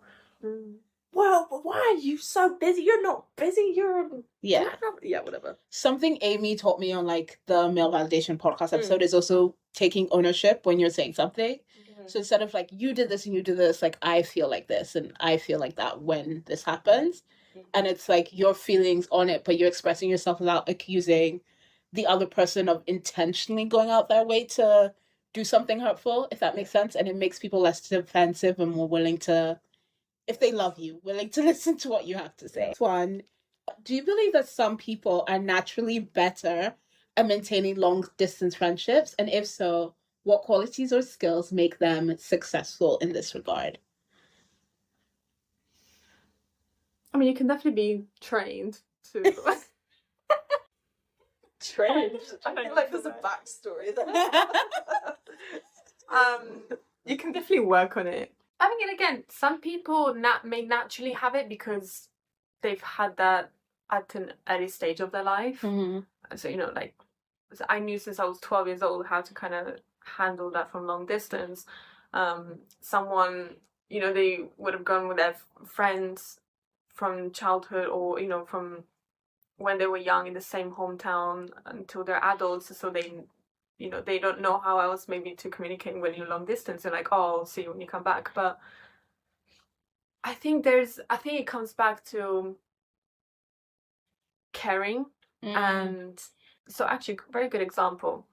Mm. well, why are you so busy? You're not busy. You're Yeah. yeah, whatever. Something Amy taught me on like the male validation podcast episode is also taking ownership when you're saying something. So instead of like, you did this and you did this, like, I feel like this and I feel like that when this happens. And it's like your feelings on it, but you're expressing yourself without accusing the other person of intentionally going out their way to do something hurtful, if that makes sense. And it makes people less defensive and more willing to, if they love you, willing to listen to what you have to say. One, do you believe that some people are naturally better at maintaining long distance friendships? And if so, what qualities or skills make them successful in this regard? I mean, you can definitely be trained to. Trained. I feel like there's a backstory there. You can definitely work on it. I mean, and again, some people may naturally have it because they've had that at an early stage of their life. Mm-hmm. So, you know, like, I knew since I was 12 years old how to kind of handle that from long distance. Someone, you know, they would have gone with their friends from childhood or, you know, from when they were young in the same hometown until they're adults. So they, you know, they don't know how else maybe to communicate when you're long distance. They're like, oh, I'll see you when you come back. But I think it comes back to caring. And so actually, very good example.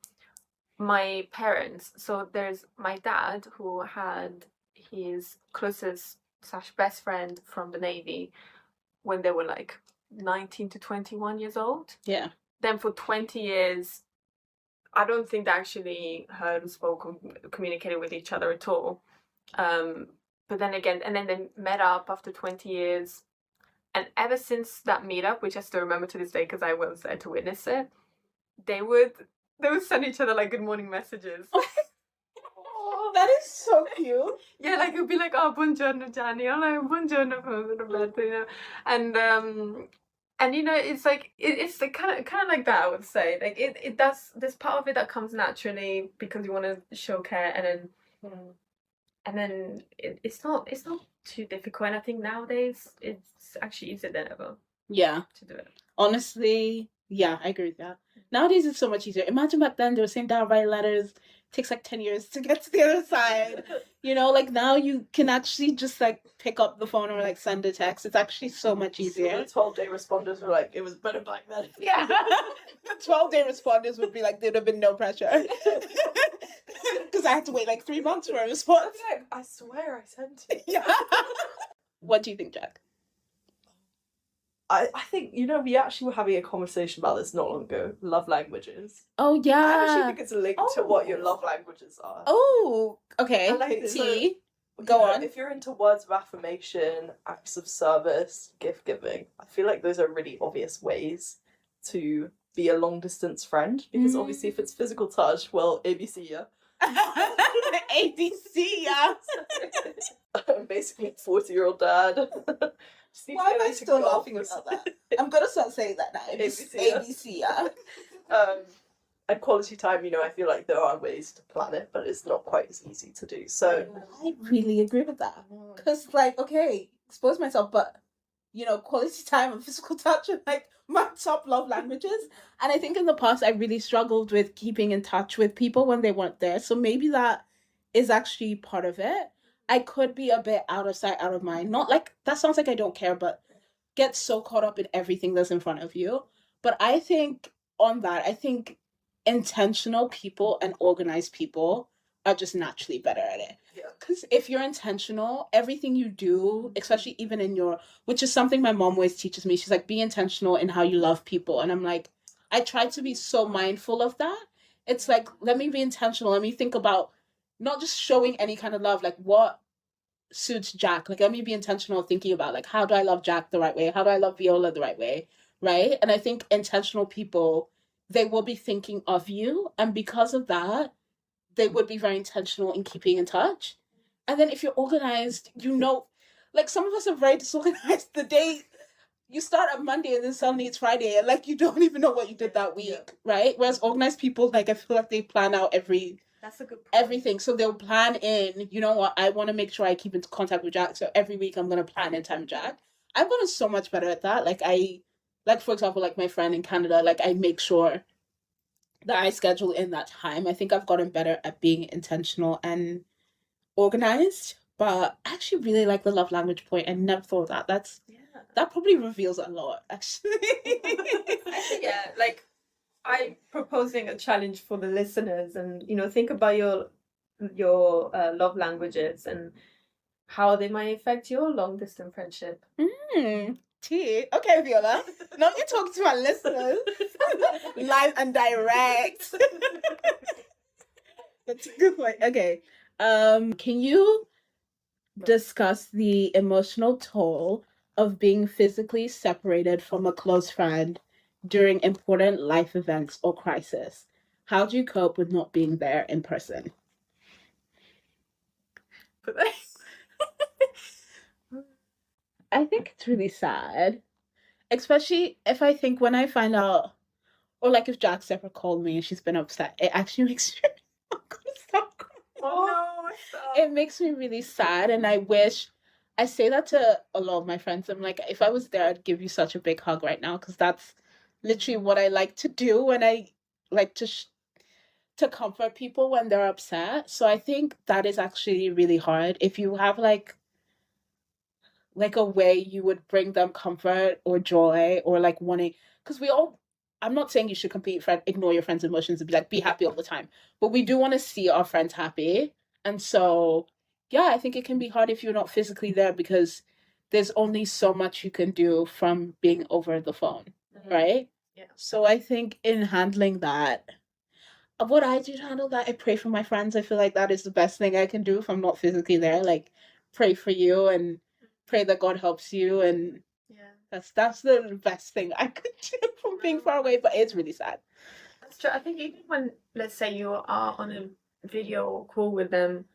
My parents, so there's my dad who had his closest / best friend from the Navy when they were like 19 to 21 years old. Yeah. Then for 20 years, I don't think they actually heard, spoke, or communicated with each other at all. But then again, and then they met up after 20 years. And ever since that meetup, which I still remember to this day because I was there to witness it, they would send each other like good morning messages. Oh, that is so cute. Yeah, like it would be like, oh, buongiorno Gianni, or like buongiorno Roberto, you know, and you know, it's like it's like kind of like that. I would say, like it does. There's part of it that comes naturally because you want to show care, and then it's not too difficult. And I think nowadays it's actually easier than ever. Yeah. To do it. Honestly, yeah, I agree with that. Nowadays it's so much easier. Imagine back then they were saying down write letters. Takes like 10 years to get to the other side. You know, like now you can actually just like pick up the phone or like send a text. It's actually so much easier. The 12-day responders were like, it was better back then. Yeah. The 12-day responders would be like, there'd have been no pressure. Because I had to wait like 3 months for a response. Like, I swear I sent it. Yeah. What do you think, Jack? I think, you know, we actually were having a conversation about this not long ago. Love languages. Oh, yeah. I actually think it's linked to what your love languages are. Oh, okay. I like this. T. Go on. If you're into words of affirmation, acts of service, gift giving, I feel like those are really obvious ways to be a long distance friend. Because obviously, if it's physical touch, well, ABC, yeah. ABC, yeah. I'm basically a 40-year-old dad. Why am I still laughing about that? I'm gonna start saying that now. ABC, yeah. And quality time, you know, I feel like there are ways to plan it, but it's not quite as easy to do. So I really agree with that. Because, like, okay, expose myself, but, you know, quality time and physical touch are, like, my top love languages. And I think in the past, I really struggled with keeping in touch with people when they weren't there. So maybe that is actually part of it. I could be a bit out of sight, out of mind. Not like, that sounds like I don't care, but get so caught up in everything that's in front of you. But I think on that, I think intentional people and organized people are just naturally better at it. Yeah. Because if you're intentional, everything you do, especially even in your, which is something my mom always teaches me, she's like, be intentional in how you love people. And I'm like, I try to be so mindful of that. It's like, let me be intentional. Let me think about not just showing any kind of love, like what suits Jack. Like, let me be intentional thinking about, like, how do I love Jack the right way? How do I love Viola the right way? Right? And I think intentional people, they will be thinking of you. And because of that, they would be very intentional in keeping in touch. And then if you're organized, you know, like some of us are very disorganized. The day you start on Monday and then suddenly it's Friday and like you don't even know what you did that week, right? Whereas organized people, like I feel like they plan out That's a good point. everything. So they'll plan in, you know what, I want to make sure I keep in contact with Jack. So every week I'm going to plan in time with Jack. I've gotten so much better at that. Like for example, like my friend in Canada, like I make sure that I schedule in that time. I think I've gotten better at being intentional and organized. But I actually really like the love language point. I never thought of that. That probably reveals a lot, actually. Yeah, like I'm proposing a challenge for the listeners, and think about your love languages and how they might affect your long distance friendship. Tea. Okay, Viola. Not you talking to our listeners. Live and direct. That's a good point. Okay. Can you discuss the emotional toll of being physically separated from a close friend during important life events or crisis? How do you cope with not being there in person? I think it's really sad. Especially if I think when I find out, or like if Jack's ever called me and she's been upset, it actually makes me I'm gonna stop crying. Oh no, stop. It makes me really sad, and I say that to a lot of my friends. I'm like, if I was there, I'd give you such a big hug right now, because that's literally what I like to do when I like to comfort people when they're upset. So I think that is actually really hard. If you have like a way you would bring them comfort or joy or like wanting, because I'm not saying you should ignore your friends' emotions and be like, be happy all the time, but we do want to see our friends happy. And so, yeah, I think it can be hard if you're not physically there, because there's only so much you can do from being over the phone, right? Yeah. So I think in handling that, what I do to handle that, I pray for my friends. I feel like that is the best thing I can do if I'm not physically there. Like, pray for you and pray that God helps you, and that's the best thing I could do from being far away. But it's really sad. That's true. I think even when, let's say, you are on a video call with them,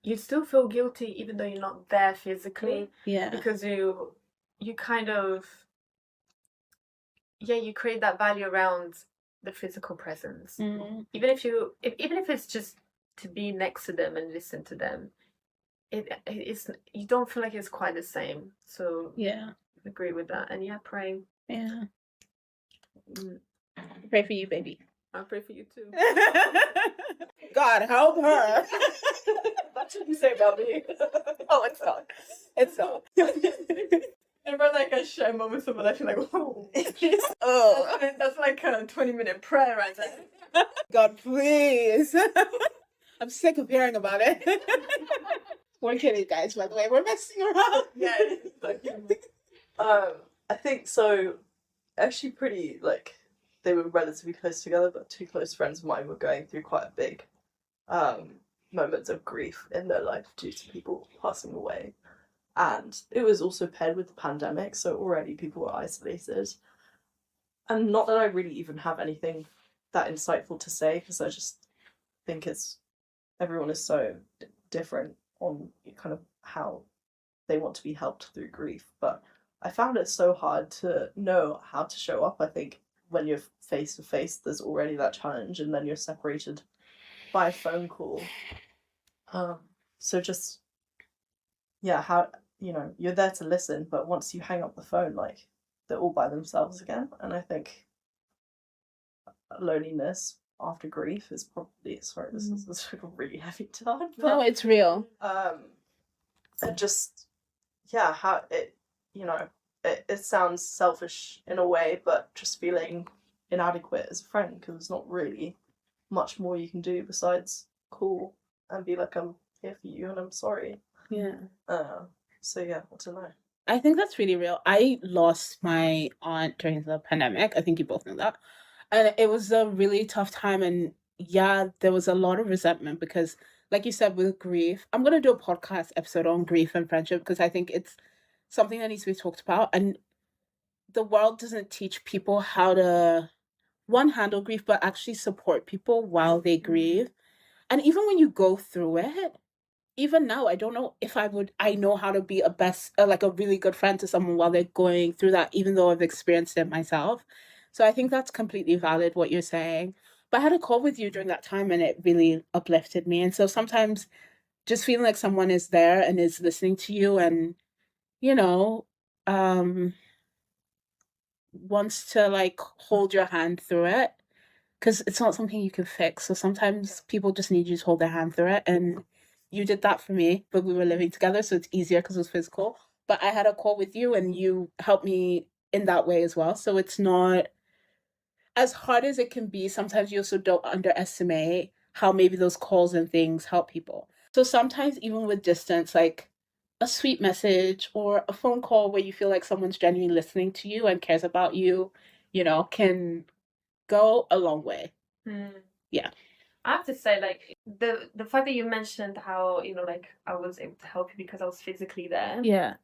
you still feel guilty even though you're not there physically. Yeah. Because you kind of, you create that value around the physical presence. Even if it's just to be next to them and listen to them, it's you don't feel like it's quite the same. So yeah, I agree with that. And praying. Yeah. Pray for you, baby. I'll pray for you too. God help her. That's what you say about me. Oh, it's not. It's not. Whenever like I share moments of my life, you're like, whoa. Oh. That's like a 20-minute prayer right there. God, please. I'm sick of hearing about it. We're kidding, guys, by the way. We're messing around. Yeah. I think so. Actually, pretty they were relatively close together, but two close friends of mine were going through quite a big moments of grief in their life due to people passing away. And it was also paired with the pandemic, so already people were isolated. And not that I really even have anything that insightful to say, because I just think everyone is so different on kind of how they want to be helped through grief. But I found it so hard to know how to show up. I think when you're face to face, there's already that challenge, and then you're separated by a phone call. So just, how, you're there to listen, but once you hang up the phone, they're all by themselves again. And I think loneliness after grief is probably, sorry, this is like a really heavy time. No, it's real. And just, how it, it sounds selfish in a way, but just feeling inadequate as a friend, because there's not really much more you can do besides call. and be like, I'm here for you and I'm sorry. Yeah. So yeah, I don't know. I think that's really real. I lost my aunt during the pandemic. I think you both know that. And it was a really tough time. And yeah, there was a lot of resentment because, like you said, with grief, I'm going to do a podcast episode on grief and friendship because I think it's something that needs to be talked about. And the world doesn't teach people how to, one, handle grief, but actually support people while they grieve. And even when you go through it, even now, I don't know if I know how to be like a really good friend to someone while they're going through that, even though I've experienced it myself. So I think that's completely valid what you're saying. But I had a call with you during that time and it really uplifted me. And so sometimes just feeling like someone is there and is listening to you and, you know, wants to like hold your hand through it because it's not something you can fix. So sometimes people just need you to hold their hand through it. And you did that for me, but we were living together, so it's easier because it was physical. But I had a call with you and you helped me in that way as well. So it's not as hard as it can be. Sometimes you also don't underestimate how maybe those calls and things help people. So sometimes even with distance, like a sweet message or a phone call where you feel like someone's genuinely listening to you and cares about you, you know, can go a long way. Yeah. I have to say, like, the fact that you mentioned how, you know, like, I was able to help you because I was physically there. Yeah.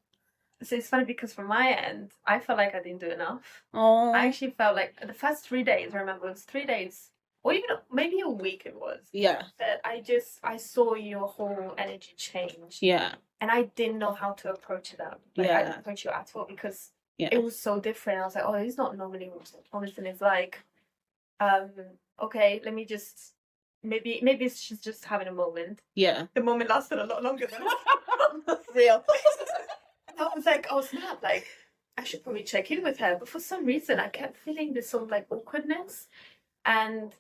So it's funny because from my end, I felt like I didn't do enough. Oh. I actually felt like the first 3 days, I remember it was 3 days, or even maybe a week it was. Yeah. That I saw your whole energy change. Yeah. And I didn't know how to approach that. Like, I didn't approach you at all because it was so different. I was like, oh, it's not normally what Thomason is like. Okay, let me just... Maybe she's just having a moment. Yeah. The moment lasted a lot longer than real. I was like, oh snap, like I should probably check in with her. But for some reason I kept feeling this sort of like awkwardness. And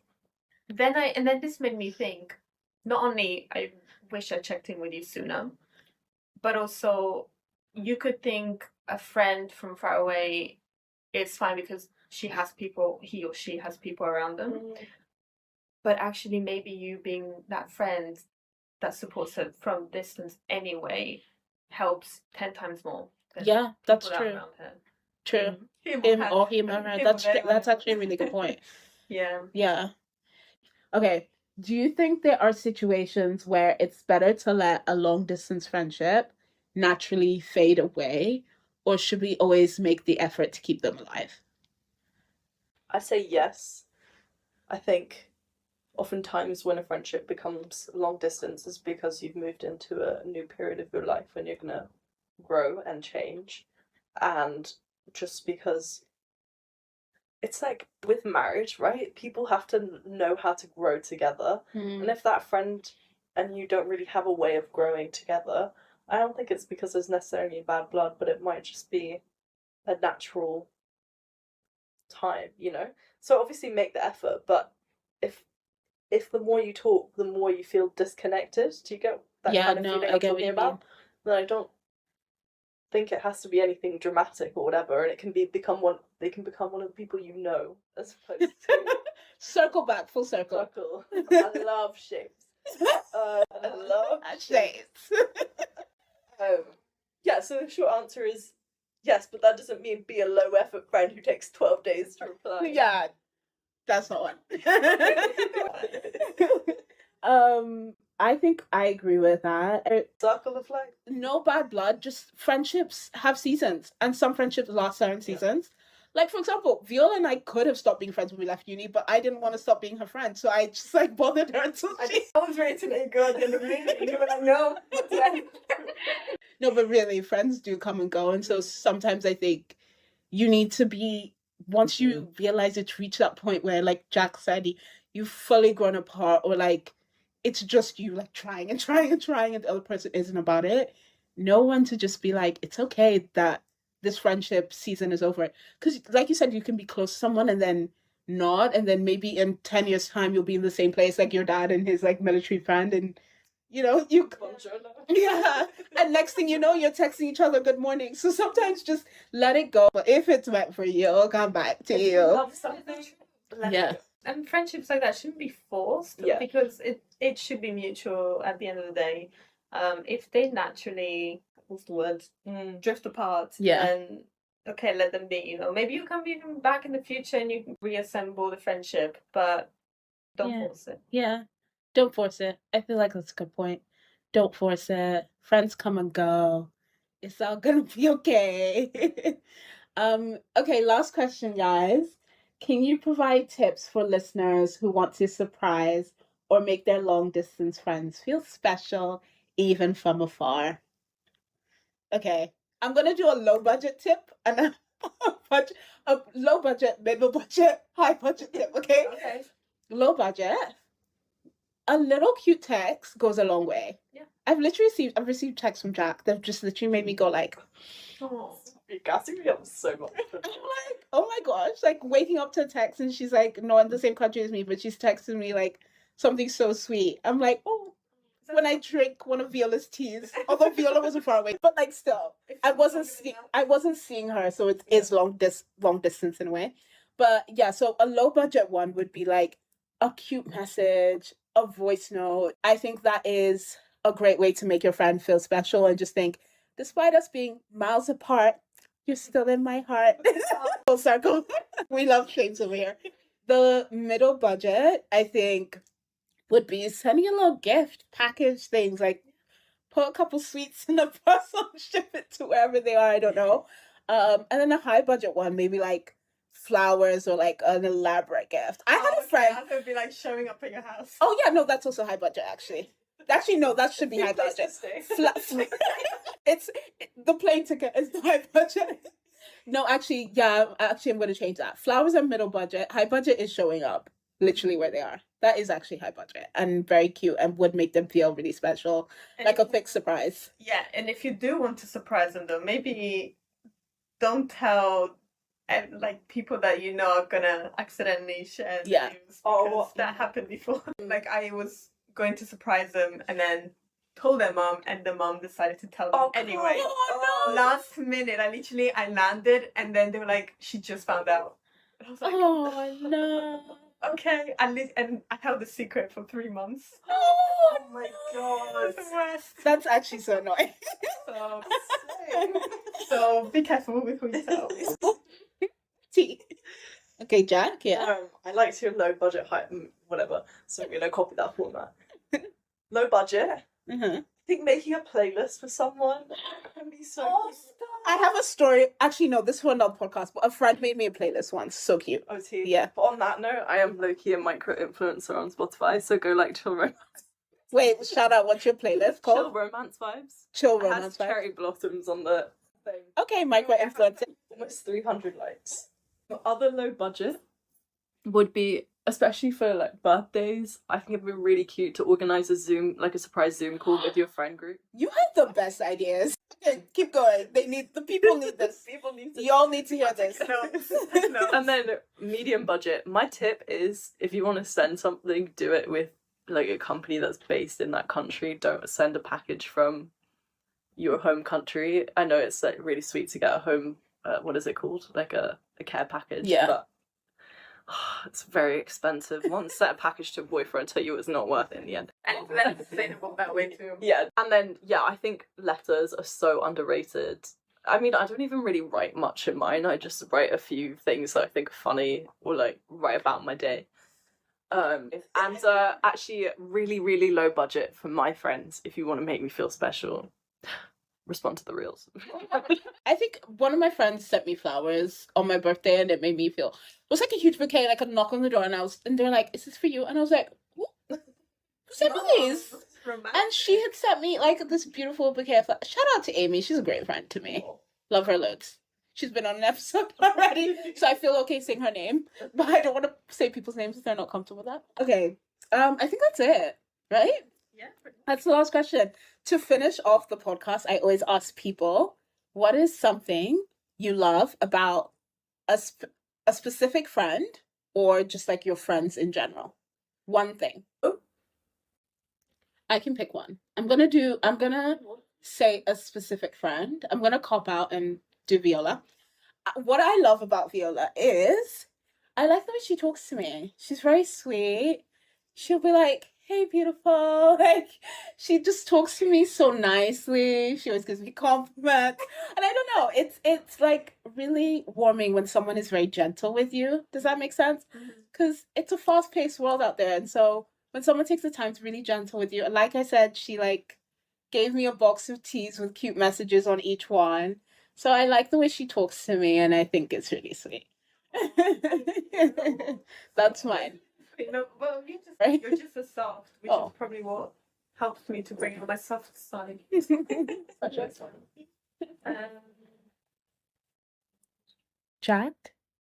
then this made me think, not only I wish I checked in with you sooner, but also you could think a friend from far away is fine because he or she has people around them. But actually, maybe you being that friend that supports her from distance anyway helps 10 times more. Yeah, that's true. True. Him or her. That's actually a really good point. Yeah. Yeah. Okay. Do you think there are situations where it's better to let a long distance friendship naturally fade away, or should we always make the effort to keep them alive? I say yes. I think oftentimes when a friendship becomes long distance is because you've moved into a new period of your life and you're going to grow and change. And just because it's like with marriage, right? People have to know how to grow together. And if that friend and you don't really have a way of growing together, I don't think it's because there's necessarily bad blood, but it might just be a natural time, you know? So obviously make the effort, but if the more you talk, the more you feel disconnected, do you get that kind of feeling I'm talking about? Then I don't think it has to be anything dramatic or whatever, and it can become one of the people you know, as opposed to circle back, full circle. I love shapes. I love shapes. Yeah, so the short answer is yes, but that doesn't mean be a low effort friend who takes 12 days to reply. Yeah. That's not one. I think I agree with that. Circle of life. No bad blood, just friendships have seasons, and some friendships last certain seasons. Like, for example, Viola and I could have stopped being friends when we left uni, but I didn't want to stop being her friend, so I just like bothered her until I was ready to let you go at the end of the day. You were like, no. No, but really, friends do come and go, and so sometimes I think you need to be, once you realize it's reached that point where, like Jack said, you've fully grown apart, or like it's just you like trying and trying and trying and the other person isn't about it. No one to just be like, it's okay that this friendship season is over. Because like you said, you can be close to someone and then not, and then maybe in 10 years time you'll be in the same place like your dad and his like military friend, and you know, yeah, and next thing you know, you're texting each other good morning. So sometimes just let it go. But if it's meant for you, it'll come back to you. Love something. Yeah. And friendships like that shouldn't be forced, because it should be mutual at the end of the day. If they naturally, what's the word, drift apart, then okay, let them be. Maybe you come back in the future and you can reassemble the friendship, but don't force it. Yeah, don't force it. I feel like that's a good point. Don't force it. Friends come and go. It's all gonna be okay. Okay, last question, guys. Can you provide tips for listeners who want to surprise or make their long distance friends feel special even from afar? Okay, I'm gonna do a low budget tip and a low budget, middle budget, high budget tip, okay? Okay. Low budget. A little cute text goes a long way. Yeah. I've received texts from Jack that have just literally made me go like, Oh. You're gassing me up so much. I'm like, oh my gosh, like waking up to a text and she's like not in the same country as me, but she's texting me like something so sweet. I'm like, oh, when I drink one of Viola's teas, although Viola wasn't far away, but like still, I wasn't seeing her, so it is long distance in a way. But yeah, so a low budget one would be like a cute message, a voice note. I think that is a great way to make your friend feel special and just think, despite us being miles apart, you're still in my heart. Full circle. We love shapes over here. The middle budget, I think, would be sending a little gift, package things, like put a couple sweets in a parcel and ship it to wherever they are, I don't know. And then a high budget one, maybe like flowers or like an elaborate gift. I had a friend. That would be like showing up at your house. Oh yeah, no, that's also high budget actually. Actually, no, that should be high budget. It's the plane ticket is the high budget. No, actually, I'm going to change that. Flowers are middle budget. High budget is showing up literally where they are. That is actually high budget and very cute and would make them feel really special, and like a quick surprise. Yeah, and if you do want to surprise them, though, maybe don't tell like people that you know are gonna accidentally share the news. Because that happened before. Like I was going to surprise them and then told their mom, and the mom decided to tell them anyway. Oh, no. Last minute, I landed, and then they were like, she just found out. And I was like, oh no. Okay, and I held the secret for 3 months. Oh my god, that's actually so annoying. So be careful with who you tell. Okay, Jack. Yeah. I like to low budget, high whatever. So copy that format. Low budget. Mm-hmm. I think making a playlist for someone can be so cute. I have a story. Actually, no, this was not a podcast, but a friend made me a playlist once. So cute. OT. Yeah. But on that note, I am low-key a micro-influencer on Spotify, so go like Chill Romance. Wait, shout out, what's your playlist called? Chill Romance Vibes. Chill It Romance has Vibes. cherry blossoms on the thing. Okay, micro-influencer. Almost 300 likes. Other low budget would be, especially for like birthdays, I think it'd be really cute to organize a surprise Zoom call with your friend group. You have the best ideas. Okay, keep going. The people need this. People need to. Y'all need to hear this. No. And then medium budget. My tip is, if you want to send something, do it with like a company that's based in that country. Don't send a package from your home country. I know it's like really sweet to get a home. What is it called? Like a care package. Yeah. But it's very expensive. Once sent a package to a boyfriend, tell you it's not worth it in the end. And it's less sustainable that way too. Yeah, and then I think letters are so underrated. I mean, I don't even really write much in mine. I just write a few things that I think are funny or like write about my day. And actually, really, really low budget for my friends. If you want to make me feel special, respond to the reels. I think one of my friends sent me flowers on my birthday, and it made me feel. It was like a huge bouquet, like a knock on the door, and they're like, "Is this for you?" And I was like, "Who sent me these?" And she had sent me like this beautiful bouquet of flowers. Shout out to Amy, she's a great friend to me. Love her loads. She's been on an episode already, so I feel okay saying her name, but I don't want to say people's names if they're not comfortable with that. Okay, I think that's it, right? Yeah. That's the last question. To finish off the podcast, I always ask people, what is something you love about a specific friend or just like your friends in general? One thing. I can pick one. I'm gonna say a specific friend. I'm gonna cop out and do Viola. What I love about Viola is I like the way she talks to me. She's very sweet. She'll be like, "Hey, beautiful." Like, she just talks to me so nicely. She always gives me compliments. And I don't know, it's like really warming when someone is very gentle with you. Does that make sense? Because it's a fast-paced world out there. And so when someone takes the time to really gentle with you, and like I said, she like gave me a box of teas with cute messages on each one. So I like the way she talks to me, and I think it's really sweet. That's mine. Well, Right? you're just a soft, which Oh. is probably what helps me to bring out my soft side. Such a Um, Jack?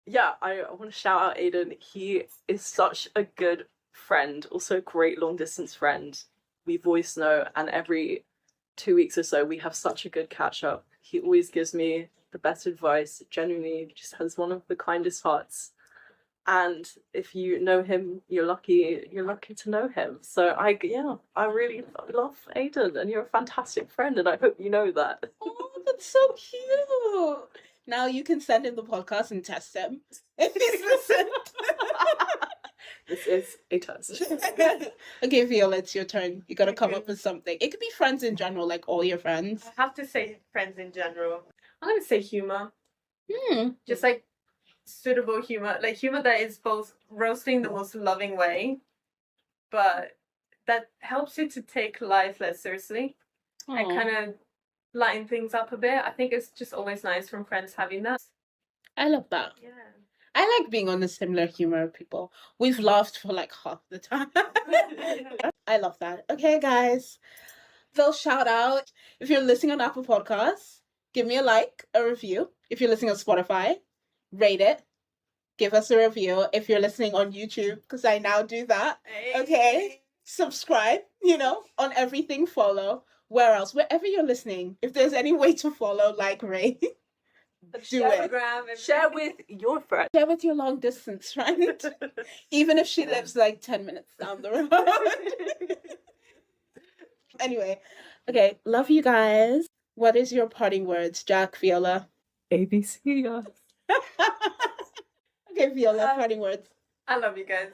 Yeah, I want to shout out Aiden. He is such a good friend, also a great long distance friend. We voice note, and every 2 weeks or so we have such a good catch up. He always gives me the best advice. Genuinely, just has one of the kindest hearts. And if you know him, you're lucky. You're lucky to know him. So I really love Aiden, and you're a fantastic friend, and I hope you know that. Oh, that's so cute. Now you can send him the podcast and test him if he's listened. This is a test. Okay, Viola, it's your turn. You gotta come up with something. It could be friends in general, like all your friends. I have to say friends in general. I'm gonna say humor. Hmm. Just like suitable humor. Like humor that is both roasting the most loving way, but that helps you to take life less seriously and Aw. kind of lighten things up a bit. I think it's just always nice from friends having that. I love that. Yeah. I like being on the similar humor of people. We've laughed for like half the time. I love that. Okay, guys. They'll shout out. If you're listening on Apple Podcasts, give me a like, a review. If you're listening on Spotify, rate it. Give us a review. If you're listening on YouTube, because I now do that. Okay. Subscribe, on everything, follow. Where else? Wherever you're listening. If there's any way to follow, like, rate. Do it. Share with your friends. Share with your long distance friend. Even if she lives like 10 minutes down the road. Anyway, okay, love you guys. What is your parting words, Jack, Viola? ABC, yeah. Okay, Viola, parting words. I love you guys.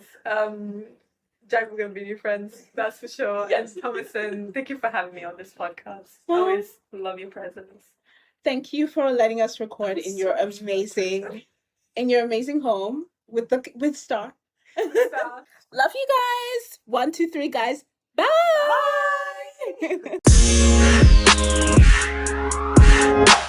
Jack, we're gonna be new friends, that's for sure. Yes. And Thomason, thank you for having me on this podcast. Aw. Always love your presence. Thank you for letting us record in your amazing home with Star. Love you guys. 1, 2, 3, guys. Bye. Bye.